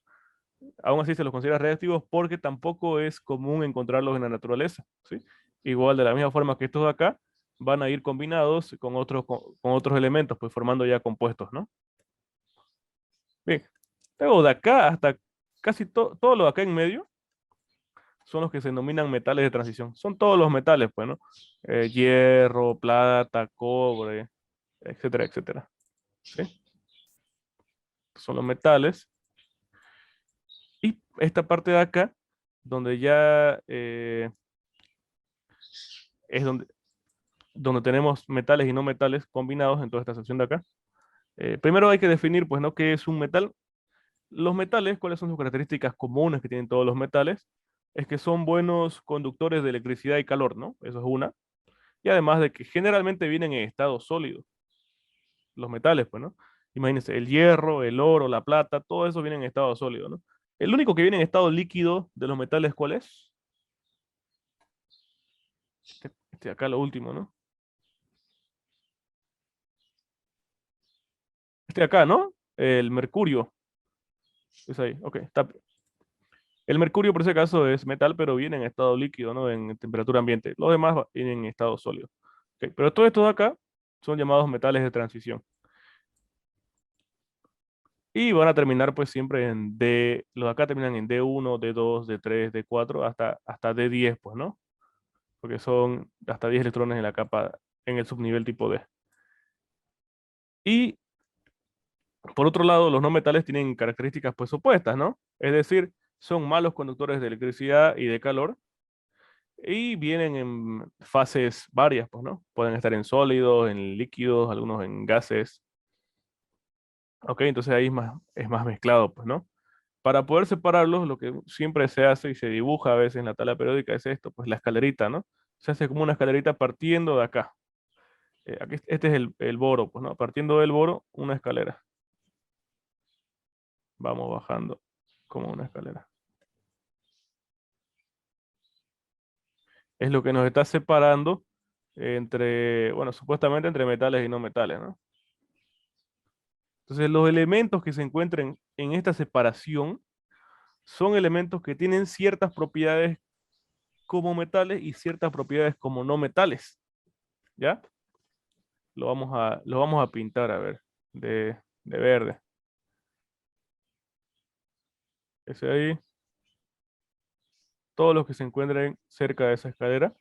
aún así se los considera reactivos porque tampoco es común encontrarlos en la naturaleza, ¿sí? Igual de la misma forma que estos de acá, van a ir combinados con otros elementos, pues formando ya compuestos, ¿no? Bien, luego de acá hasta casi todo lo de acá en medio son los que se denominan metales de transición. Son todos los metales, pues, ¿no? Hierro, plata, cobre, etcétera, etcétera. ¿Sí? Son los metales. Y esta parte de acá, donde ya es donde tenemos metales y no metales combinados en toda esta sección de acá. Primero hay que definir, pues, ¿no? ¿Qué es un metal? Los metales, ¿cuáles son sus características comunes que tienen todos los metales? Es que son buenos conductores de electricidad y calor, ¿no? Eso es una. Y además de que generalmente vienen en estado sólido. Los metales, pues, ¿no? Imagínense, el hierro, el oro, la plata, todo eso viene en estado sólido, ¿no? El único que viene en estado líquido de los metales, ¿cuál es? Este de acá, lo último, ¿no? Este de acá, ¿no? El mercurio. Es ahí, ok. El mercurio, por ese caso, es metal, pero viene en estado líquido, ¿no? En temperatura ambiente. Los demás vienen en estado sólido. Ok, pero todos estos de acá son llamados metales de transición. Y van a terminar pues siempre en D, los de acá terminan en D1, D2, D3, D4, hasta D10, pues, ¿no? Porque son hasta 10 electrones en la capa, en el subnivel tipo D. Y por otro lado, los no metales tienen características pues opuestas, ¿no? Es decir, son malos conductores de electricidad y de calor, y vienen en fases varias, pues, ¿no? Pueden estar en sólidos, en líquidos, algunos en gases. Ok, entonces ahí es más mezclado, pues, ¿no? Para poder separarlos, lo que siempre se hace y se dibuja a veces en la tabla periódica es esto, pues la escalerita, ¿no? Se hace como una escalerita partiendo de acá. Este es el boro, pues, ¿no? Partiendo del boro, una escalera. Vamos bajando como una escalera. Es lo que nos está separando entre, bueno, supuestamente entre metales y no metales, ¿no? Entonces, los elementos que se encuentren en esta separación son elementos que tienen ciertas propiedades como metales y ciertas propiedades como no metales. ¿Ya? Lo vamos a pintar, a ver, de verde. Ese ahí. Todos los que se encuentren cerca de esa escalera,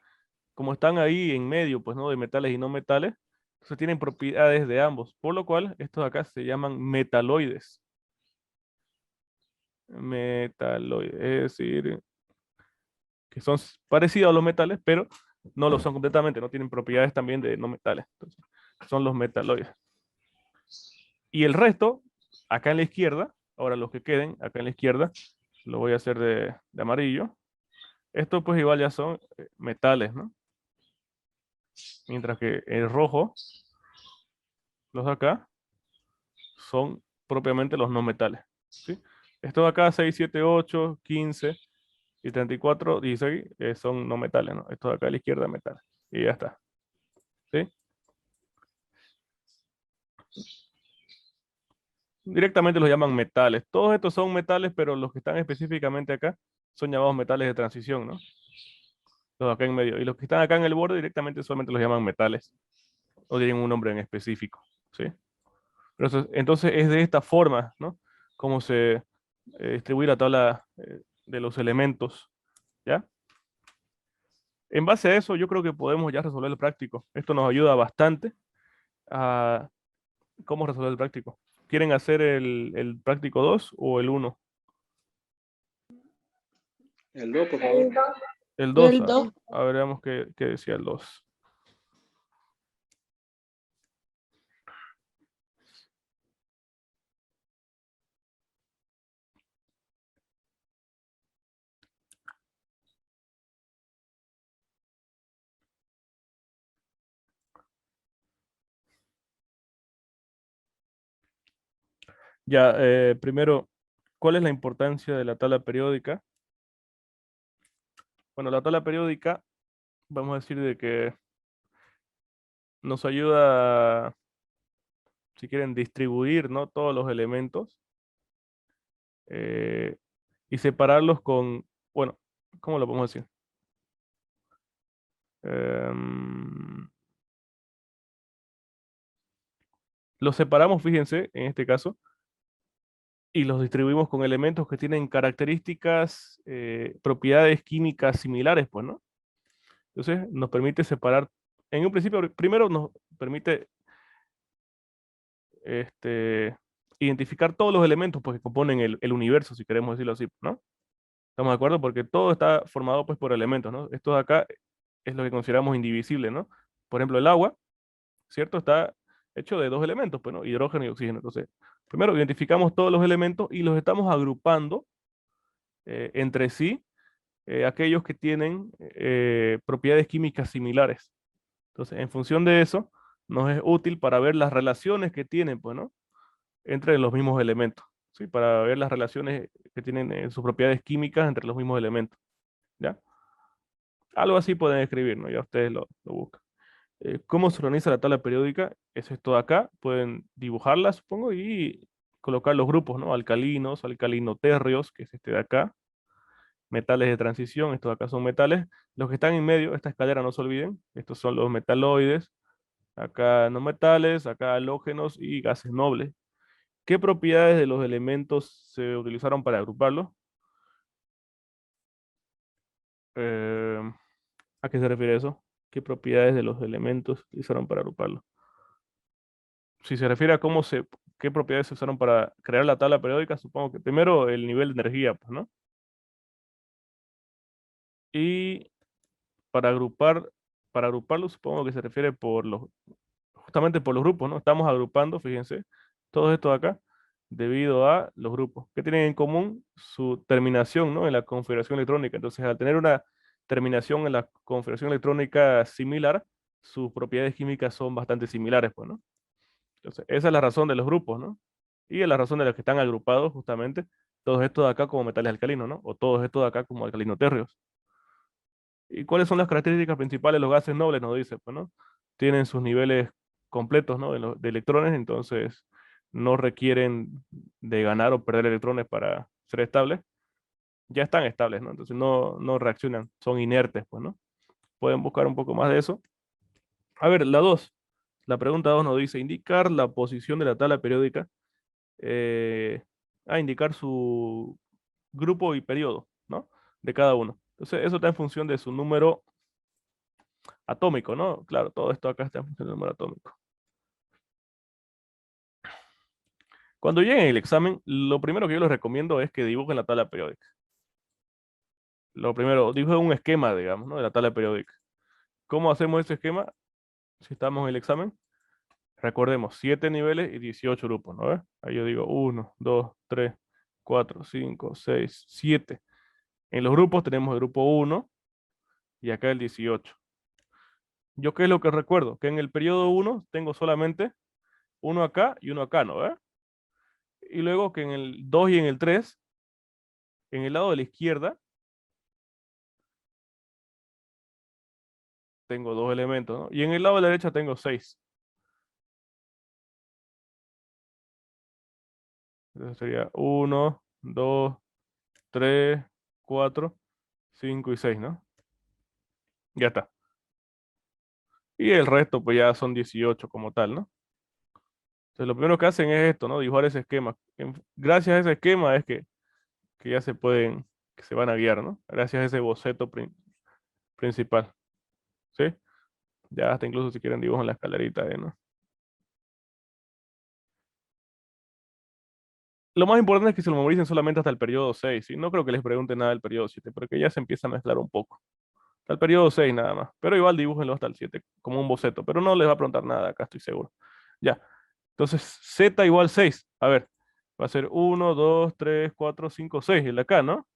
como están ahí en medio, pues, ¿no? De metales y no metales, entonces tienen propiedades de ambos, por lo cual estos de acá se llaman metaloides. Metaloides, es decir, que son parecidos a los metales, pero no lo son completamente, no tienen propiedades también de no metales. Entonces, son los metaloides. Y el resto, acá en la izquierda, ahora los que queden, acá en la izquierda, lo voy a hacer de amarillo. Estos pues igual ya son metales, ¿no? Mientras que el rojo, los de acá, son propiamente los no metales, ¿sí? Estos de acá, 6, 7, 8, 15 y 34, 16, son no metales, ¿no? Estos de acá a la izquierda, metales. Y ya está, ¿sí? Directamente los llaman metales. Todos estos son metales, pero los que están específicamente acá son llamados metales de transición, ¿no? Los de acá en medio. Y los que están acá en el borde directamente solamente los llaman metales. O tienen un nombre en específico, ¿sí? Pero entonces es de esta forma, ¿no? Como se distribuye la tabla de los elementos, ¿ya? En base a eso, yo creo que podemos ya resolver el práctico. Esto nos ayuda bastante a ¿Cómo resolver el práctico? ¿Quieren hacer el práctico 2 o el 1?
El 2, por favor.
El 2.
El 2.
A ver, veamos qué decía el 2. Ya, primero, ¿cuál es la importancia de la tabla periódica? Bueno, la tabla periódica, vamos a decir de que nos ayuda, si quieren, distribuir, ¿no?, todos los elementos eh, y separarlos con, bueno, ¿cómo lo podemos decir? Em, los separamos, fíjense, en este caso, y los distribuimos con elementos que tienen características, propiedades químicas similares, pues, ¿no? Entonces, nos permite separar, en un principio, primero nos permite identificar todos los elementos pues, que componen el universo, si queremos decirlo así, ¿no? ¿Estamos de acuerdo? Porque todo está formado pues, por elementos, ¿no? Esto de acá es lo que consideramos indivisible, ¿no? Por ejemplo, el agua, ¿cierto? Está hecho de dos elementos, pues, ¿no? Hidrógeno y oxígeno. Entonces, primero identificamos todos los elementos y los estamos agrupando entre sí, aquellos que tienen propiedades químicas similares. Entonces, en función de eso, nos es útil para ver las relaciones que tienen, pues, ¿no?, entre los mismos elementos, ¿sí? Para ver las relaciones que tienen sus propiedades químicas entre los mismos elementos, ¿ya? Algo así pueden escribir, ¿no? Ya ustedes lo buscan. ¿Cómo se organiza la tabla periódica? Es esto de acá. Pueden dibujarla, supongo, y colocar los grupos, ¿no? Alcalinos, alcalinoterrios, que es este de acá. Metales de transición, estos de acá son metales. Los que están en medio, esta escalera no se olviden, estos son los metaloides. Acá no metales, acá halógenos y gases nobles. ¿Qué propiedades de los elementos se utilizaron para agruparlos? Eh, ¿A qué se refiere eso? ¿Qué propiedades de los elementos se utilizaron para agruparlos? Si se refiere a qué propiedades se usaron para crear la tabla periódica, supongo que primero el nivel de energía, pues, ¿no? Y para agruparlo, supongo que se refiere justamente por los grupos, ¿no? Estamos agrupando, fíjense, todo esto de acá, debido a los grupos. ¿Qué tienen en común? Su terminación, ¿no?, en la configuración electrónica. Entonces, al tener una terminación en la configuración electrónica similar, sus propiedades químicas son bastante similares, pues, ¿no? Entonces, esa es la razón de los grupos, ¿no? Y es la razón de los que están agrupados, justamente, todos estos de acá como metales alcalinos, ¿no? O todos estos de acá como alcalinoterrios. ¿Y cuáles son las características principales de los gases nobles? Nos dice, pues, ¿no? Tienen sus niveles completos, ¿no?, de electrones, entonces no requieren de ganar o perder electrones para ser estables. Ya están estables, ¿no? Entonces no reaccionan, son inertes, pues, ¿no? Pueden buscar un poco más de eso. A ver, la pregunta 2 nos dice, indicar la posición de la tabla periódica, indicar su grupo y periodo, ¿no?, de cada uno. Entonces, eso está en función de su número atómico, ¿no? Claro, todo esto acá está en función del número atómico. Cuando lleguen el examen, lo primero que yo les recomiendo es que dibujen la tabla periódica. Lo primero, dibujen un esquema, digamos, ¿no?, de la tabla periódica. ¿Cómo hacemos ese esquema si estamos en el examen? Recordemos, 7 niveles y 18 grupos, ¿no ves? Ahí yo digo 1, 2, 3, 4, 5, 6, 7. En los grupos tenemos el grupo 1 y acá el 18. ¿Yo qué es lo que recuerdo? Que en el periodo 1 tengo solamente uno acá y uno acá, ¿no ves? Y luego que en el 2 y en el 3, en el lado de la izquierda, tengo dos elementos, ¿no? Y en el lado de la derecha tengo 6. Entonces sería 1, 2, 3, 4, 5 y 6, ¿no? Ya está. Y el resto, pues ya son 18 como tal, ¿no? Entonces lo primero que hacen es esto, ¿no? Dibujar ese esquema. Gracias a ese esquema es que ya que se van a guiar, ¿no? Gracias a ese boceto principal. ¿Sí? Ya hasta incluso si quieren dibujan la escalerita, ¿no? Lo más importante es que se lo memoricen solamente hasta el periodo 6, ¿sí? No creo que les pregunten nada del periodo 7, porque ya se empieza a mezclar un poco. Hasta el periodo 6 nada más. Pero igual dibújenlo hasta el 7, como un boceto. Pero no les va a preguntar nada acá, estoy seguro. Ya. Entonces, z igual 6. A ver, va a ser 1, 2, 3, 4, 5, 6. El de acá, ¿no?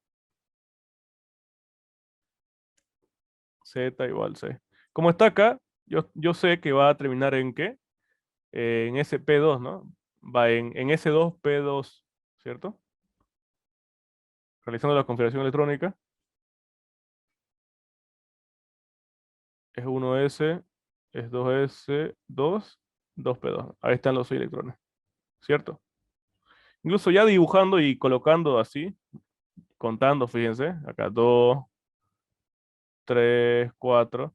Z igual 6. Como está acá, yo sé que va a terminar en ¿qué? En SP2, ¿no? Va en S2P2, ¿cierto? Realizando la configuración electrónica. Es 1S, es 2S, 2, 2P2. Ahí están los 6 electrones, ¿cierto? Incluso ya dibujando y colocando así, contando, fíjense, acá 2, 3, 4.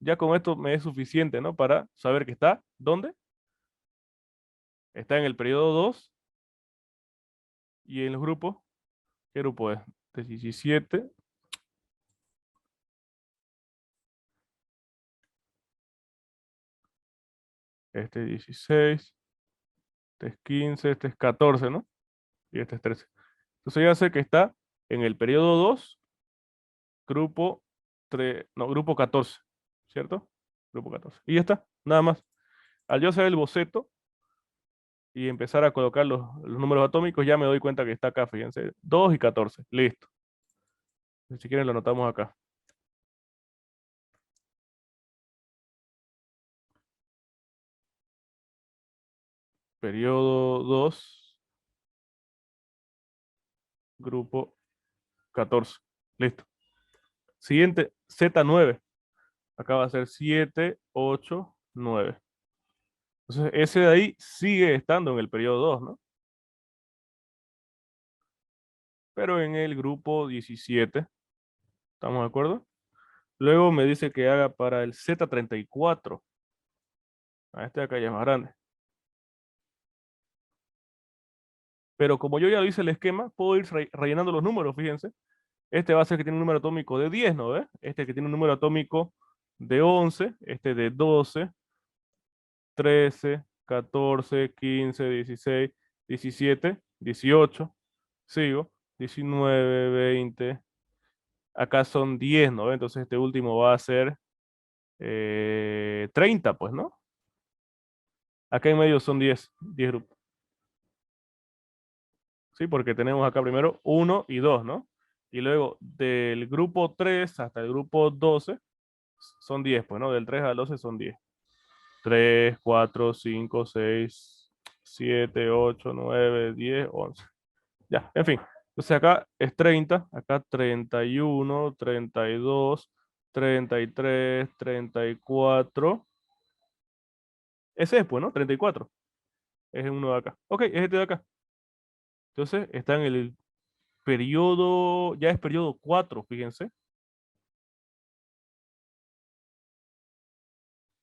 Ya con esto me es suficiente, ¿no? Para saber que está, ¿dónde? Está en el periodo 2 y en los grupos. ¿Qué grupo es? Este es 17. Este es 16. Este es 15. Este es 14, ¿no? Y este es 13. Entonces ya sé que está en el periodo 2, grupo 3, no, grupo 14, ¿cierto? Grupo 14. Y ya está, nada más. Al yo hacer el boceto y empezar a colocar los números atómicos, ya me doy cuenta que está acá, fíjense, 2 y 14, listo. Si quieren lo anotamos acá. Periodo 2, grupo 14, listo. Siguiente, Z9. Acá va a ser 7, 8, 9. Entonces ese de ahí sigue estando en el periodo 2, ¿no? Pero en el grupo 17. ¿Estamos de acuerdo? Luego me dice que haga para el Z34. Este de acá ya es más grande. Pero como yo ya hice el esquema, puedo ir rellenando los números, fíjense. Este va a ser que tiene un número atómico de 10, ¿no ve? Este que tiene un número atómico de 11, este de 12, 13, 14, 15, 16, 17, 18, sigo, 19, 20. Acá son 10, ¿no ve? Entonces este último va a ser 30, pues, ¿no? Acá en medio son 10 grupos. ¿Sí? Porque tenemos acá primero 1 y 2, ¿no? Y luego del grupo 3 hasta el grupo 12 son 10, pues, ¿no? Del 3 al 12 son 10. 3, 4, 5, 6, 7, 8, 9, 10, 11. Ya, en fin. Entonces acá es 30, acá 31, 32, 33, 34. Ese es, pues, ¿no? 34. Es uno de acá. Ok, es este de acá. Entonces está en el periodo, ya es periodo 4, fíjense.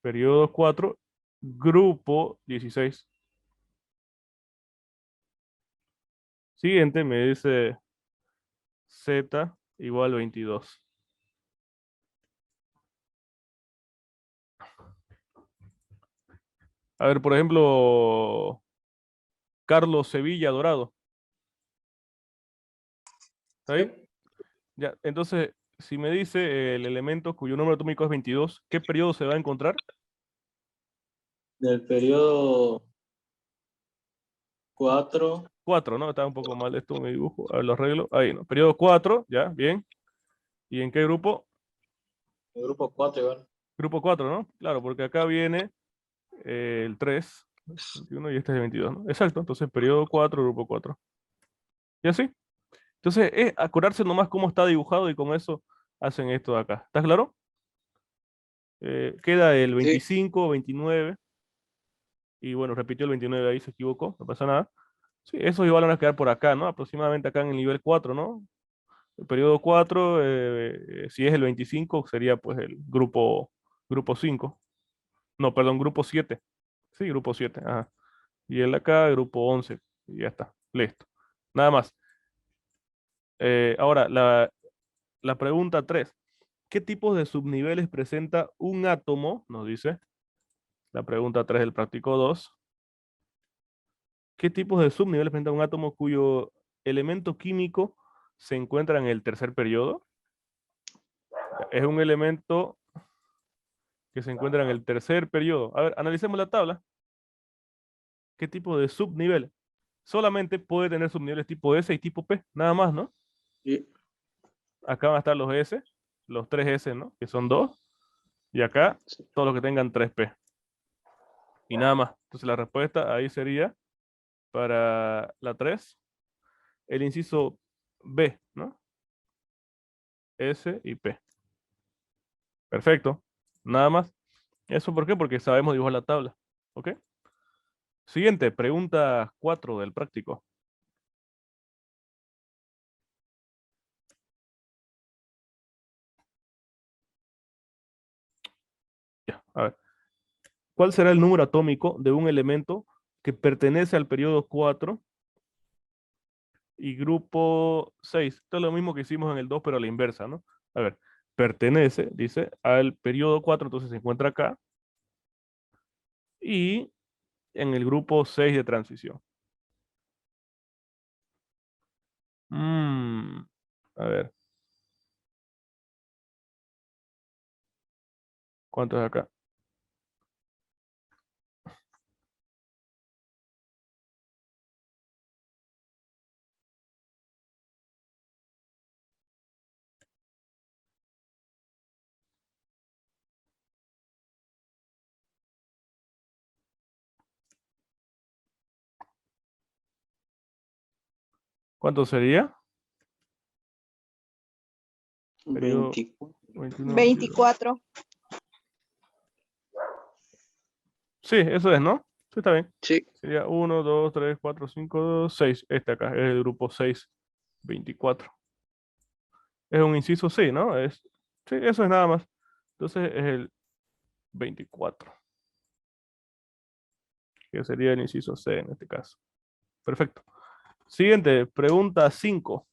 Periodo 4, grupo 16. Siguiente me dice Z igual 22. A ver, por ejemplo, Carlos Sevilla Dorado. ¿Está ahí? Ya, entonces, si me dice el elemento cuyo número atómico es 22, ¿qué periodo se va a encontrar?
Del periodo 4,
4, ¿no? Está un poco mal esto, mi dibujo. A ver, lo arreglo. Ahí, ¿no? Periodo 4, ya, bien. ¿Y en qué grupo?
el grupo 4 igual.
Grupo 4, ¿no? Claro, porque acá viene el 3, 21 y este es el 22, ¿no? Exacto, entonces periodo 4, grupo 4. ¿Y así? Entonces es acordarse nomás cómo está dibujado y con eso hacen esto de acá. ¿Estás claro? Queda el
Sí.
25, 29 y bueno, repitió el 29 ahí, se equivocó, no pasa nada. Sí, esos igual van a quedar por acá, ¿no? Aproximadamente acá en el nivel 4, ¿no? El periodo 4, si es el 25, sería pues el grupo 5. No, perdón, grupo 7. Sí, grupo 7, ajá. Y el de acá, grupo 11. Y ya está, listo. Nada más. Ahora, la pregunta 3. ¿Qué tipos de subniveles presenta un átomo? Nos dice la pregunta 3 del práctico 2. ¿Qué tipos de subniveles presenta un átomo cuyo elemento químico se encuentra en el tercer periodo? Es un elemento que se encuentra en el tercer periodo. A ver, analicemos la tabla. ¿Qué tipo de subnivel? Solamente puede tener subniveles tipo S y tipo P, nada más, ¿no?
Sí.
Acá van a estar los S, los 3 S, ¿no? Que son 2. Y acá,
Sí.
todos los que tengan 3P. Y nada más. Entonces la respuesta ahí sería para la 3, el inciso B, ¿no? S y P. Perfecto. Nada más. ¿Eso por qué? Porque sabemos dibujar la tabla. ¿Ok? Siguiente, pregunta 4 del práctico. Ya, a ver. ¿Cuál será el número atómico de un elemento que pertenece al periodo 4 y grupo 6? Esto es lo mismo que hicimos en el 2, pero a la inversa, ¿no? A ver, pertenece, dice, al periodo 4, entonces se encuentra acá. Y en el grupo 6 de transición. A ver, ¿cuánto es acá? ¿Cuánto sería? Periodo
24.
21, 22.
24.
Sí, eso es, ¿no? Sí, está bien.
Sí.
Sería 1, 2, 3, 4, 5, 6. Este acá es el grupo 6, 24. Es un inciso sí, ¿no? Sí, eso es nada más. Entonces es el 24, que sería el inciso C en este caso. Perfecto. Siguiente, pregunta 5.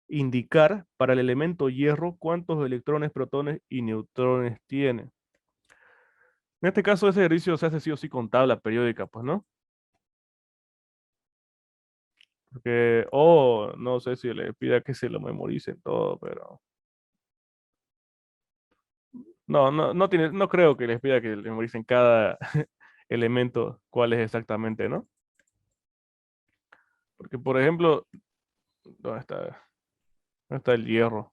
Indicar para el elemento hierro cuántos electrones, protones y neutrones tiene. En este caso, ese ejercicio se hace sí o sí con tabla periódica, pues, ¿no? Porque, no sé si le pida que se lo memoricen todo, pero... No creo que les pida que le memoricen cada elemento cuál es exactamente, ¿no? Porque, por ejemplo, ¿dónde está? ¿Dónde está el hierro?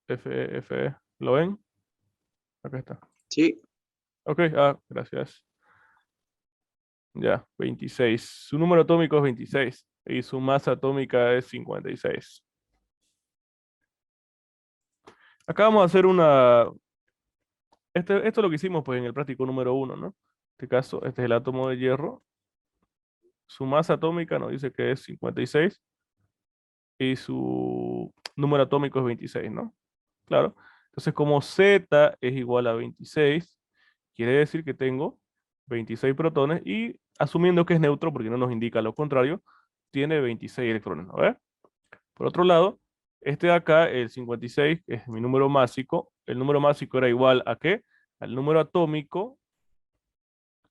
Fe, ¿lo ven? Acá está.
Sí.
Ok, gracias. Ya, 26. Su número atómico es 26 y su masa atómica es 56. Acá vamos a hacer esto es lo que hicimos pues en el práctico número 1, ¿no? En este caso, este es el átomo de hierro. Su masa atómica nos dice que es 56 y su número atómico es 26, ¿no? Claro. Entonces, como Z es igual a 26, quiere decir que tengo 26 protones y asumiendo que es neutro, porque no nos indica lo contrario, tiene 26 electrones, ¿no? ¿Ves? Por otro lado, este de acá, el 56, es mi número másico. El número másico era igual a ¿qué? Al número atómico,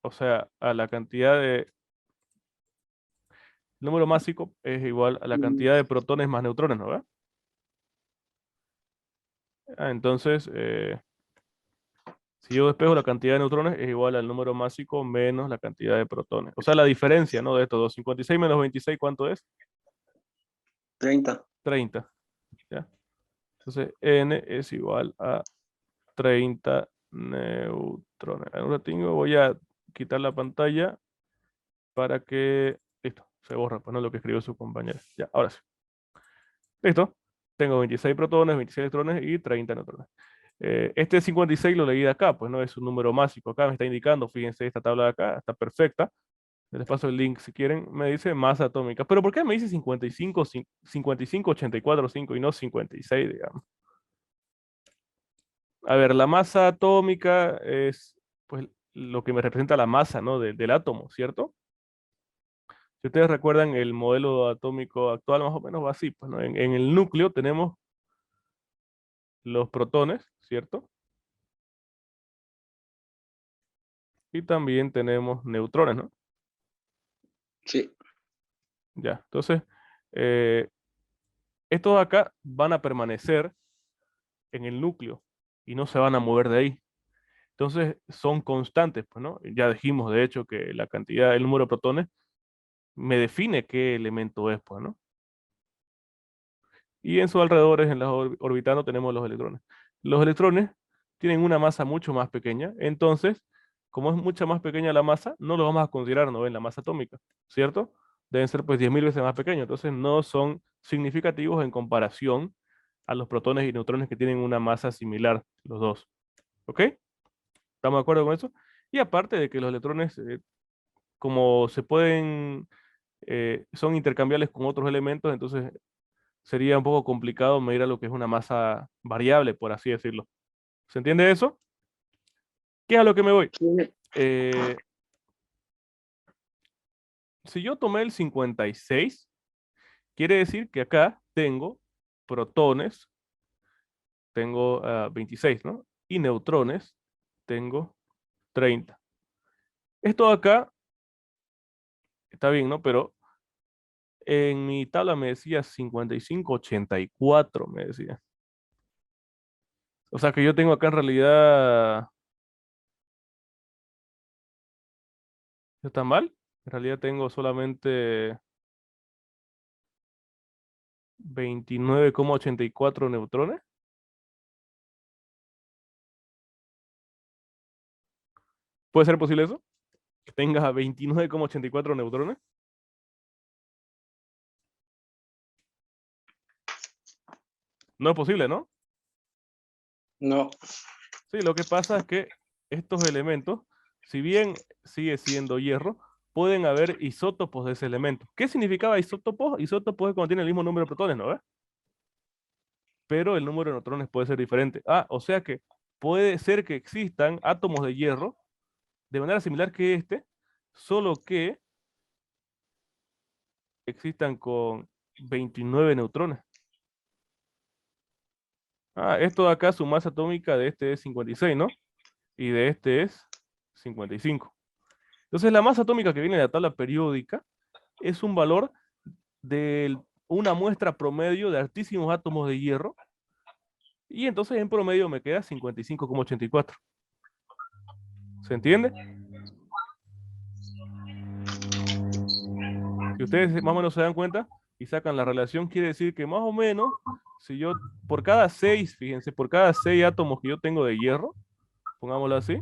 o sea, a la cantidad de... El número másico es igual a la cantidad de protones más neutrones, ¿no? ¿Ves? Entonces, si yo despejo la cantidad de neutrones es igual al número másico menos la cantidad de protones. O sea, la diferencia, ¿no? De estos dos. 56 menos 26, ¿cuánto es?
30.
30. ¿Ya? Entonces, N es igual a 30 neutrones. En un ratinho voy a quitar la pantalla para que... Listo, se borra, pues no lo que escribió su compañera. Ya, ahora sí. Listo. Tengo 26 protones, 26 electrones y 30 neutrones. Este 56 lo leí de acá, pues no es un número másico. Acá me está indicando, fíjense, esta tabla de acá está perfecta. Les paso el link si quieren. Me dice masa atómica. ¿Pero por qué me dice 55, 55, 84, 5 y no 56, digamos? A ver, la masa atómica es pues lo que me representa la masa, ¿no? Del átomo, ¿cierto? Si ustedes recuerdan el modelo atómico actual, más o menos va así, pues, ¿no? En el núcleo tenemos los protones, ¿cierto? y también tenemos neutrones, ¿no?
Sí.
Ya, entonces, estos de acá van a permanecer en el núcleo y no se van a mover de ahí. Entonces, son constantes, pues, ¿no? Ya dijimos, de hecho, que la cantidad, el número de protones me define qué elemento es, pues, ¿no? Y en sus alrededores, en las orbitando, tenemos los electrones. Los electrones tienen una masa mucho más pequeña, entonces, como es mucha más pequeña la masa, no lo vamos a considerar, ¿no? En la masa atómica, ¿cierto? Deben ser pues 10.000 veces más pequeños, entonces no son significativos en comparación a los protones y neutrones que tienen una masa similar, los dos. ¿Ok? ¿Estamos de acuerdo con eso? Y aparte de que los electrones, como se pueden, son intercambiables con otros elementos, entonces sería un poco complicado medir a lo que es una masa variable, por así decirlo. ¿Se entiende eso? ¿Qué es a lo que me voy?
Sí.
Si yo tomé el 56, quiere decir que acá tengo protones, tengo 26, ¿no? Y neutrones, tengo 30. Esto de acá está bien, ¿no? Pero en mi tabla me decía 55, 84, me decía. O sea que yo tengo acá en realidad... ¿Está mal? En realidad tengo solamente 29,84 neutrones. ¿Puede ser posible eso? Que tenga 29,84 neutrones. No es posible, ¿no?
No.
Sí, lo que pasa es que estos elementos, si bien sigue siendo hierro, pueden haber isótopos de ese elemento. ¿Qué significaba isótopos? Isótopos es cuando tiene el mismo número de protones, ¿no ves? Pero el número de neutrones puede ser diferente. Ah, o sea que puede ser que existan átomos de hierro de manera similar que este, solo que existan con 29 neutrones. Ah, esto de acá, su masa atómica de este es 56, ¿no? Y de este es 55. Entonces, la masa atómica que viene de la tabla periódica es un valor de una muestra promedio de altísimos átomos de hierro. Y entonces, en promedio, me queda 55,84. ¿Se entiende? Si ustedes más o menos se dan cuenta y sacan la relación, quiere decir que más o menos, si yo, por cada 6, fíjense, por cada 6 átomos que yo tengo de hierro, pongámoslo así,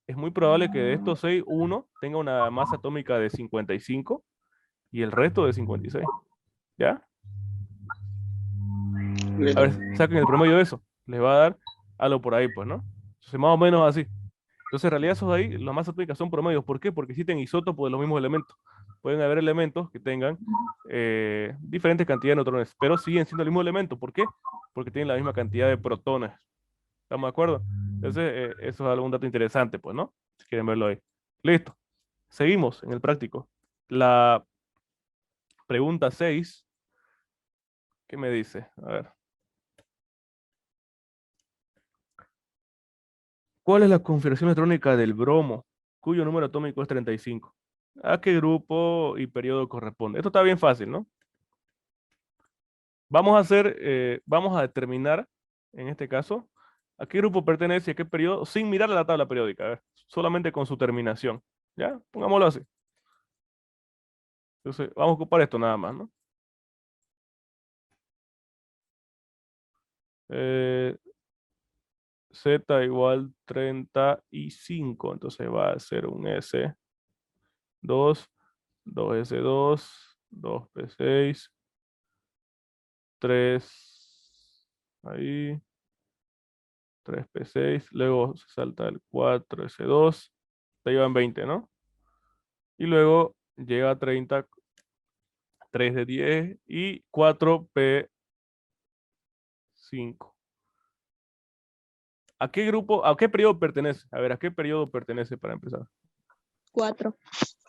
es muy probable que de estos 6, uno tenga una masa atómica de 55 y el resto de 56. ¿Ya? A
Listo.
ver, saquen el promedio de eso. Les va a dar algo por ahí, pues, ¿no? Entonces, más o menos así. Entonces, en realidad, esos de ahí, las masas atómicas son promedios. ¿Por qué? Porque existen isótopos de los mismos elementos. Pueden haber elementos que tengan diferentes cantidades de neutrones, pero siguen siendo el mismo elemento. ¿Por qué? Porque tienen la misma cantidad de protones. ¿Estamos de acuerdo? Entonces, eso es algún dato interesante, pues, ¿no? Si quieren verlo ahí. Listo. Seguimos en el práctico. La pregunta 6, ¿qué me dice? A ver. ¿Cuál es la configuración electrónica del bromo, cuyo número atómico es 35? ¿A qué grupo y periodo corresponde? Esto está bien fácil, ¿no? Vamos a determinar, en este caso, a qué grupo pertenece y a qué periodo, sin mirar la tabla periódica, a ver, solamente con su terminación. ¿Ya? Pongámoslo así. Entonces, vamos a ocupar esto nada más, ¿no? Eh, Z igual 35, entonces va a ser un S2, 2S2, 2P6, 3, ahí, 3P6, luego se salta el 4S2, te llevan 20, ¿no? Y luego llega a 30, 3 de 10 y 4P5. ¿A qué grupo, a qué periodo pertenece? A ver, ¿a qué periodo pertenece para empezar?
4.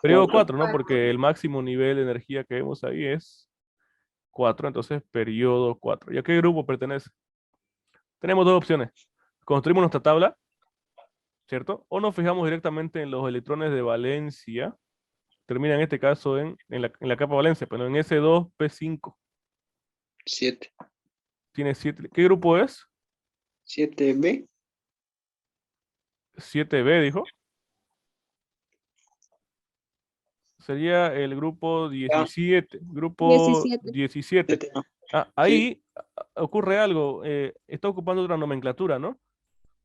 Periodo 4, ¿no? Porque el máximo nivel de energía que vemos ahí es 4, entonces periodo 4. ¿Y a qué grupo pertenece? Tenemos dos opciones. Construimos nuestra tabla ¿cierto? O nos fijamos directamente en los electrones de valencia. Termina en este caso en la capa valencia, pero en S2P5
7.
tiene 7. ¿Qué grupo es?
7B.
7B, dijo. Sería el grupo 17. Grupo
17.
17.
7A.
Ah, ahí ocurre algo. Está ocupando otra nomenclatura, ¿no?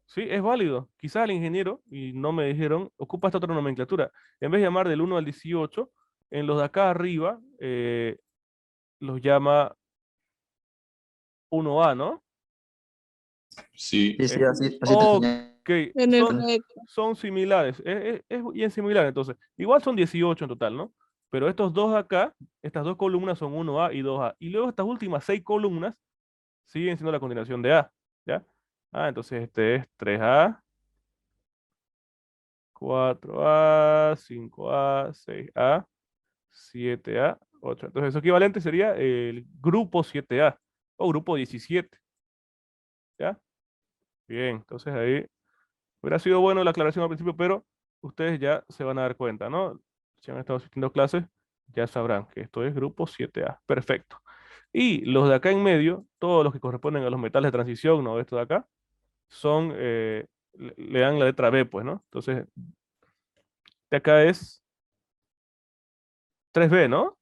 Sí, es válido. Quizás el ingeniero, y no me dijeron, ocupa esta otra nomenclatura. En vez de llamar del 1 al 18, en los de acá arriba los llama 1A, ¿no?
Sí.
Sí, sí,
Eh,
así te enseñé.
ok,
En
son,
efecto.
son similares. Es bien similar, entonces. Igual son 18 en total, ¿no? Pero estos dos acá, estas dos columnas son 1A y 2A. Y luego estas últimas 6 columnas siguen siendo la continuación de A, ¿ya? Ah, entonces este es 3A, 4A, 5A, 6A, 7A, 8. Entonces, su equivalente sería el grupo 7A o grupo 17, ¿ya? Bien, entonces ahí hubiera sido bueno la aclaración al principio, pero ustedes ya se van a dar cuenta, ¿no? Si han estado asistiendo a clases, ya sabrán que esto es grupo 7A. Perfecto. Y los de acá en medio, todos los que corresponden a los metales de transición, ¿no? Esto de acá, son, le dan la letra B, pues, ¿no? Entonces, de acá es 3B, ¿no?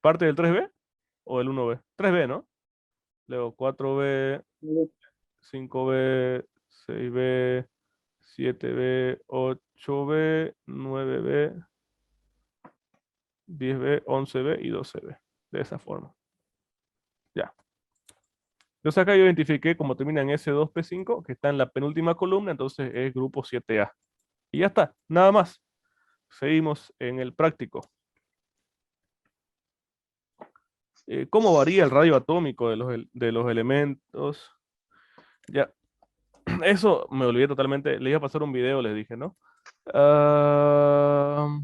¿Parte del 3B o el 1B? 3B, ¿no? Luego 4B, 5B, 6B, 7B, 8B, 9B, 10B, 11B y 12B. De esa forma. Ya. Entonces acá yo identifiqué como termina en S2P5, que está en la penúltima columna, entonces es grupo 7A. Y ya está, nada más. Seguimos en el práctico. ¿Cómo varía el radio atómico de los elementos? Ya, eso me olvidé totalmente. Le iba a pasar un video, les dije, ¿no? Ah,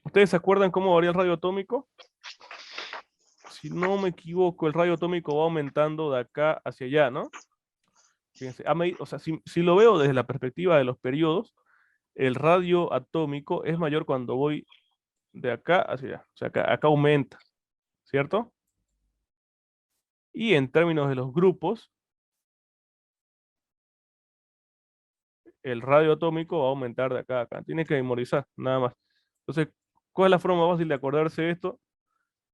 ¿ustedes se acuerdan cómo varía el radio atómico? Si no me equivoco, el radio atómico va aumentando de acá hacia allá, ¿no? Fíjense, o sea, si lo veo desde la perspectiva de los periodos, el radio atómico es mayor cuando voy de acá hacia allá. O sea, acá aumenta, ¿cierto? Y en términos de los grupos, el radio atómico va a aumentar de acá a acá. Tiene que memorizar, nada más. Entonces, ¿cuál es la forma fácil de acordarse de esto?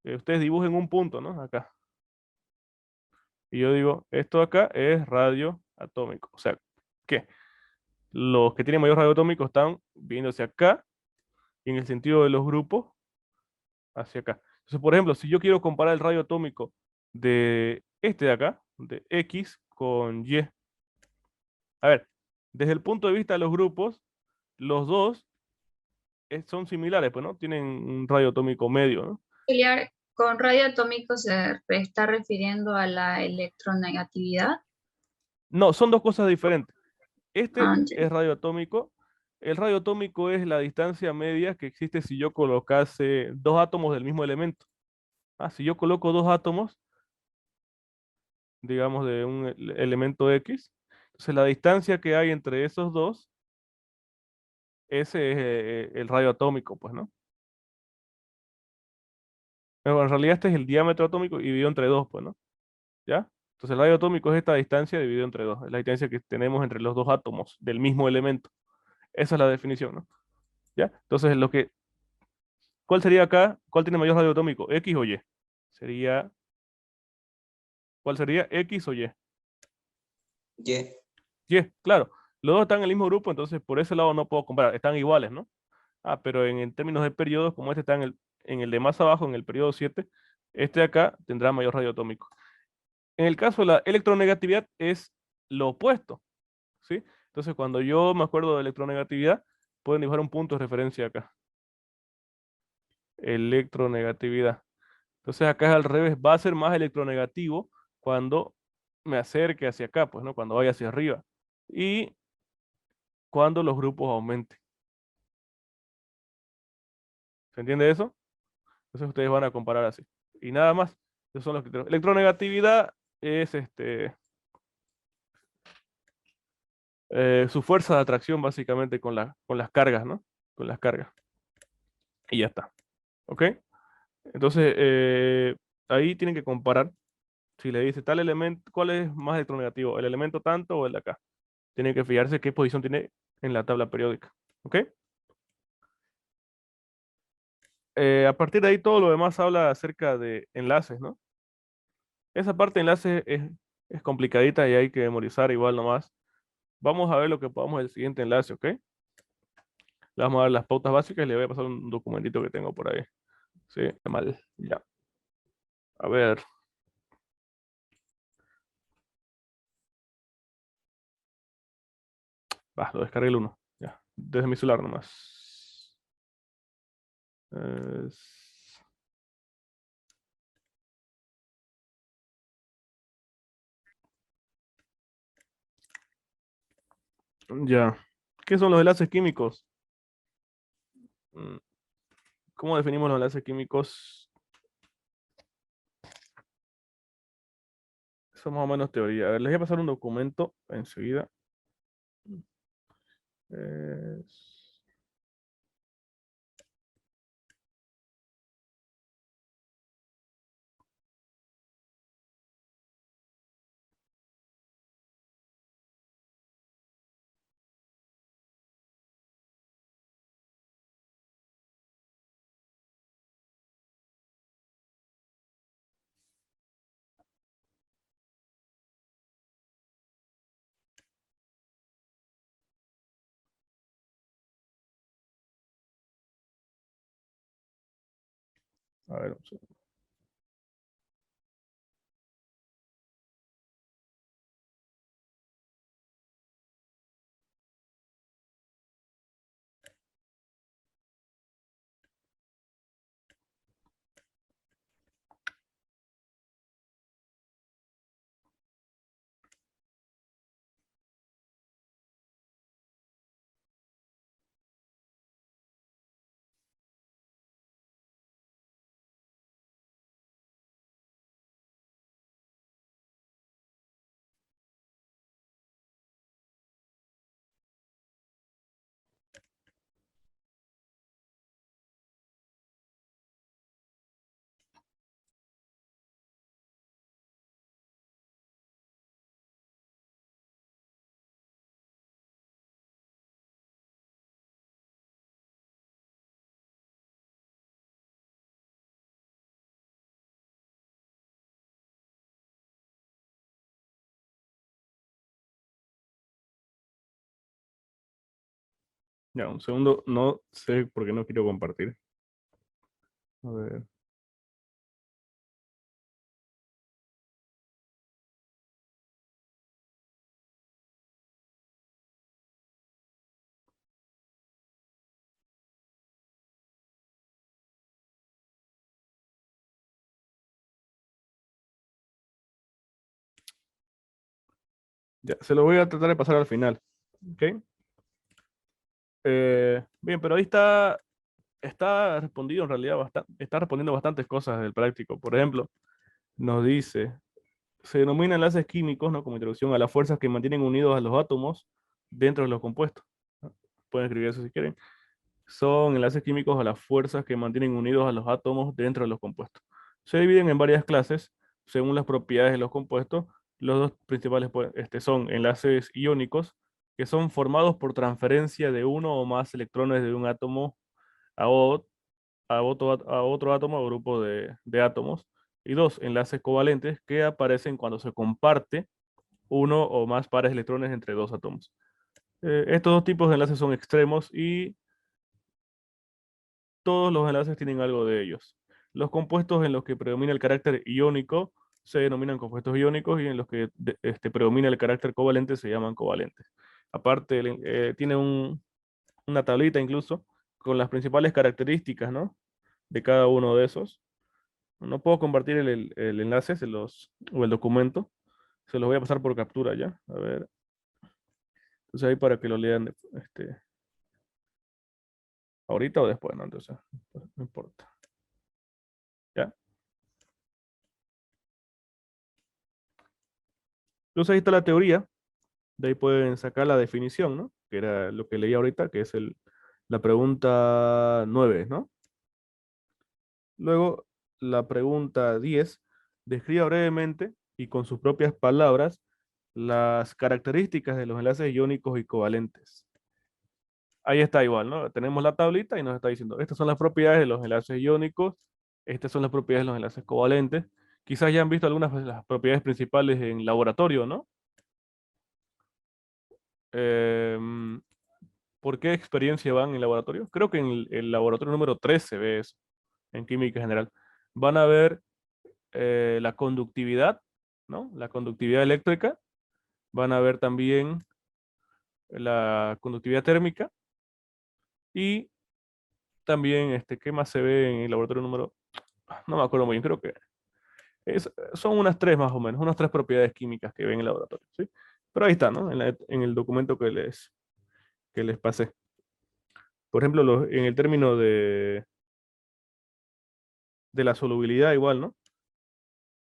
Ustedes dibujen un punto, ¿no? Acá. Y yo digo, esto acá es radio atómico. O sea, ¿qué? Los que tienen mayor radio atómico están viéndose acá y en el sentido de los grupos hacia acá. Entonces, por ejemplo, si yo quiero comparar el radio atómico de este de acá, de X con Y. A ver, desde el punto de vista de los grupos, los dos son similares, pues, ¿no? Tienen un radio atómico medio, ¿no?
Auxiliar, con radio atómico se está refiriendo a la electronegatividad.
No, son dos cosas diferentes. Este
Ah, ya.
es radio atómico. El radio atómico es la distancia media que existe si yo colocase dos átomos del mismo elemento. Ah, si yo coloco dos átomos, digamos, de un elemento X, entonces la distancia que hay entre esos dos, ese es el radio atómico, pues, ¿no? Pero en realidad este es el diámetro atómico dividido entre dos, pues, ¿no? ¿Ya? Entonces el radio atómico es esta distancia dividida entre dos, es la distancia que tenemos entre los dos átomos del mismo elemento. Esa es la definición, ¿no? ¿Ya? Entonces ¿cuál sería acá? ¿Cuál tiene mayor radio atómico? ¿X o Y? Sería, ¿cuál sería? ¿X o Y?
Y.
Y, claro. Los dos están en el mismo grupo, entonces por ese lado no puedo comparar, están iguales, ¿no? Ah, pero en términos de periodos, como este está en el de más abajo, en el periodo 7, este de acá tendrá mayor radio atómico. En el caso de la electronegatividad es lo opuesto, ¿sí? Entonces cuando yo me acuerdo de electronegatividad, pueden dibujar un punto de referencia acá. Electronegatividad. Entonces acá es al revés, va a ser más electronegativo cuando me acerque hacia acá, pues, ¿no? Cuando vaya hacia arriba. Y cuando los grupos aumenten. ¿Se entiende eso? Entonces ustedes van a comparar así. Y nada más. Esos son los criterios. Electronegatividad es su fuerza de atracción básicamente con las cargas, ¿no? Con las cargas. Y ya está. ¿Ok? Entonces, ahí tienen que comparar. Si le dice tal elemento, ¿cuál es más electronegativo? ¿El elemento tanto o el de acá? Tienen que fijarse qué posición tiene en la tabla periódica. ¿Ok? A partir de ahí todo lo demás habla acerca de enlaces, ¿no? Esa parte de enlaces es complicadita y hay que memorizar igual nomás. Vamos a ver lo que podamos del siguiente enlace, ¿ok? Le vamos a dar las pautas básicas y le voy a pasar un documentito que tengo por ahí. Sí, mal. Ya. A ver. Va, lo descargué el uno. Ya. Desde mi celular nomás. Es- Ya. ¿Qué son los enlaces químicos? Mm, ¿Cómo definimos los enlaces químicos? Eso es más o menos teoría. A ver, les voy a pasar un documento enseguida. Es- A ver, un segundo. Ya, un segundo. No sé por qué no quiero compartir. A ver. Ya, se lo voy a tratar de pasar al final. ¿Ok? Bien, pero ahí está respondido en realidad bastante, está respondiendo bastantes cosas del práctico. Por ejemplo, nos dice, se denominan enlaces químicos, ¿no? Como introducción a las fuerzas que mantienen unidos a los átomos dentro de los compuestos. ¿No? Pueden escribir eso si quieren. Son enlaces químicos a las fuerzas que mantienen unidos a los átomos dentro de los compuestos. Se dividen en varias clases según las propiedades de los compuestos. Los dos principales pues, son enlaces iónicos, que son formados por transferencia de uno o más electrones de un átomo a, a otro átomo o grupo de átomos. Y dos, enlaces covalentes, que aparecen cuando se comparte uno o más pares de electrones entre dos átomos. Estos dos tipos de enlaces son extremos y todos los enlaces tienen algo de ellos. Los compuestos en los que predomina el carácter iónico se denominan compuestos iónicos y en los que predomina el carácter covalente se llaman covalentes. Aparte, tiene una tablita incluso con las principales características, ¿no? De cada uno de esos. No puedo compartir el enlace o el documento. Se los voy a pasar por captura ya. A ver. Entonces ahí para que lo lean ahorita o después, ¿no? Entonces, pues, no importa. ¿Ya? Entonces ahí está la teoría. De ahí pueden sacar la definición, ¿no? Que era lo que leí ahorita, que es la pregunta 9, ¿no? Luego, la pregunta 10, describa brevemente y con sus propias palabras las características de los enlaces iónicos y covalentes. Ahí está igual, ¿no? Tenemos la tablita y nos está diciendo, estas son las propiedades de los enlaces iónicos, estas son las propiedades de los enlaces covalentes. Quizás ya han visto algunas de las propiedades principales en laboratorio, ¿no? Em, ¿Por qué experiencia van en laboratorio? Creo que en el laboratorio número 3 se ve eso, en química general. Van a ver la conductividad, ¿no? La conductividad eléctrica. Van a ver también la conductividad térmica. Y también, ¿qué más se ve en el laboratorio número? No me acuerdo muy bien, creo que son unas 3 más o menos, unas 3 propiedades químicas que ven en el laboratorio, ¿sí? Pero ahí está, ¿no? En el documento que les pasé. Por ejemplo, en el término de la solubilidad igual, ¿no?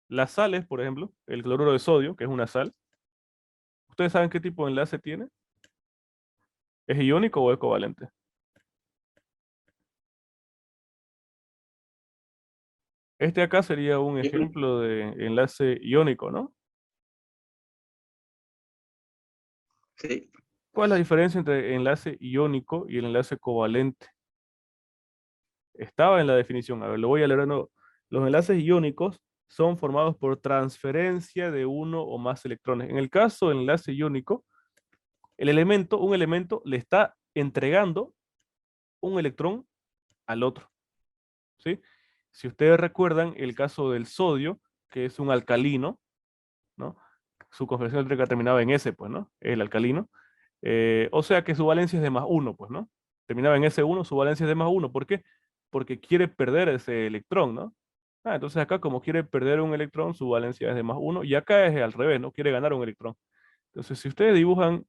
Las sales, por ejemplo, el cloruro de sodio, que es una sal, ¿ustedes saben qué tipo de enlace tiene? ¿Es iónico o es covalente? Este acá sería un
Iónico.
ejemplo de enlace iónico, ¿no?
Sí.
¿Cuál es la diferencia entre enlace iónico y el enlace covalente? Estaba en la definición. A ver, lo voy a leer de nuevo. Los enlaces iónicos son formados por transferencia de uno o más electrones. En el caso del enlace iónico, un elemento le está entregando un electrón al otro, ¿sí? Si ustedes recuerdan el caso del sodio, que es un alcalino, ¿no? Su configuración eléctrica terminaba en S, pues, ¿no? El alcalino. O sea que su valencia es de +1, pues, ¿no? Terminaba en S1, su valencia es de +1. ¿Por qué? Porque quiere perder ese electrón, ¿no? Entonces acá como quiere perder un electrón, su valencia es de +1, y acá es al revés, ¿no? Quiere ganar un electrón. Entonces, si ustedes dibujan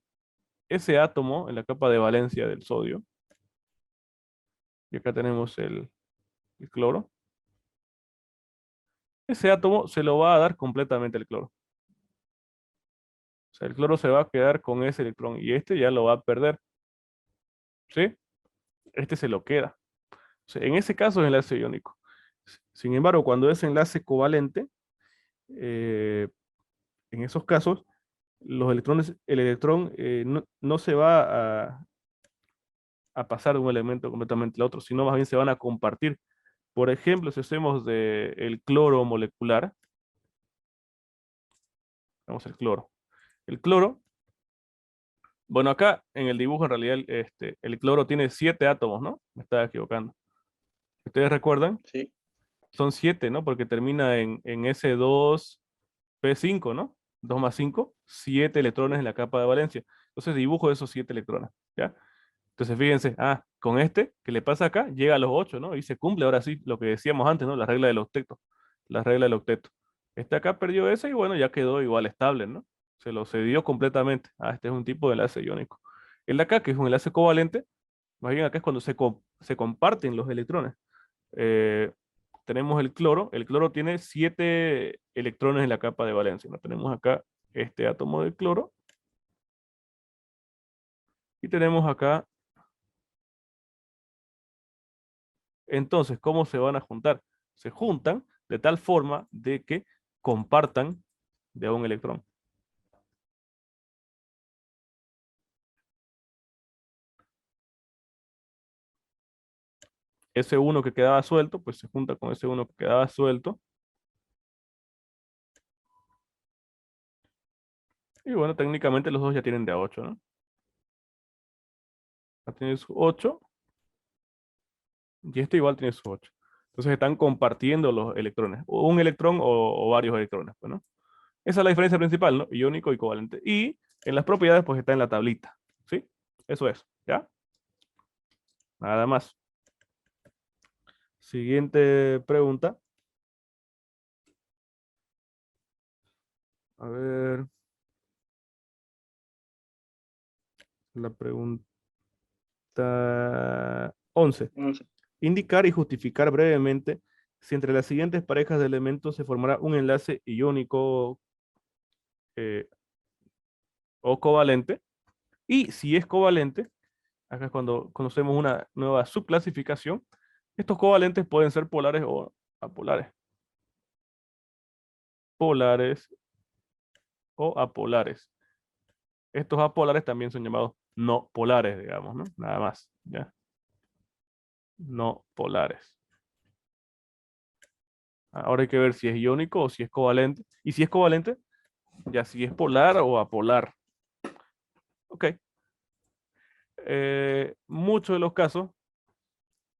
ese átomo en la capa de valencia del sodio, y acá tenemos el cloro, ese átomo se lo va a dar completamente el cloro. O sea, el cloro se va a quedar con ese electrón y este ya lo va a perder. ¿Sí? Este se lo queda. O sea, en ese caso es enlace iónico. Sin embargo, cuando es enlace covalente, en esos casos, el electrón no se va a pasar de un elemento completamente al otro, sino más bien se van a compartir. Por ejemplo, si hacemos el cloro molecular, vamos al cloro. El cloro, bueno, acá en el dibujo en realidad el cloro tiene 7 átomos, ¿no? Me estaba equivocando. ¿Ustedes recuerdan?
Sí.
Son 7, ¿no? Porque termina en S2P5, ¿no? 2 más 5, 7 electrones en la capa de valencia. Entonces dibujo esos 7 electrones, ¿ya? Entonces fíjense, con este que le pasa acá, llega a los 8, ¿no? Y se cumple ahora sí lo que decíamos antes, ¿no? La regla del octeto. La regla del octeto. Este acá perdió ese y bueno, ya quedó igual estable, ¿no? Se lo cedió completamente. Este es un tipo de enlace iónico. El de acá, que es un enlace covalente, más bien acá es cuando se comparten los electrones. Eh, Tenemos el cloro. El cloro tiene 7 electrones en la capa de valencia, ¿no? Tenemos acá este átomo de cloro. Y tenemos acá. Entonces, ¿cómo se van a juntar? Se juntan de tal forma de que compartan de un electrón. Ese uno que quedaba suelto, pues se junta con ese uno que quedaba suelto. Y bueno, técnicamente los dos ya tienen de a 8, ¿no? Ya tiene su 8. Y este igual tiene su 8. Entonces están compartiendo los electrones. O un electrón o varios electrones, pues, ¿no? Esa es la diferencia principal, ¿no? Iónico y covalente. Y en las propiedades, pues está en la tablita. ¿Sí? Eso es. ¿Ya? Nada más. Siguiente pregunta. A ver. La pregunta 11.
11.
Indicar y justificar brevemente si entre las siguientes parejas de elementos se formará un enlace iónico o covalente. Y si es covalente, acá es cuando conocemos una nueva subclasificación. Estos covalentes pueden ser polares o apolares. Polares o apolares. Estos apolares también son llamados no polares, digamos, ¿no? Nada más, ¿ya? No polares. Ahora hay que ver si es iónico o si es covalente. Y si es covalente, ya si es polar o apolar. Ok. Muchos de los casos,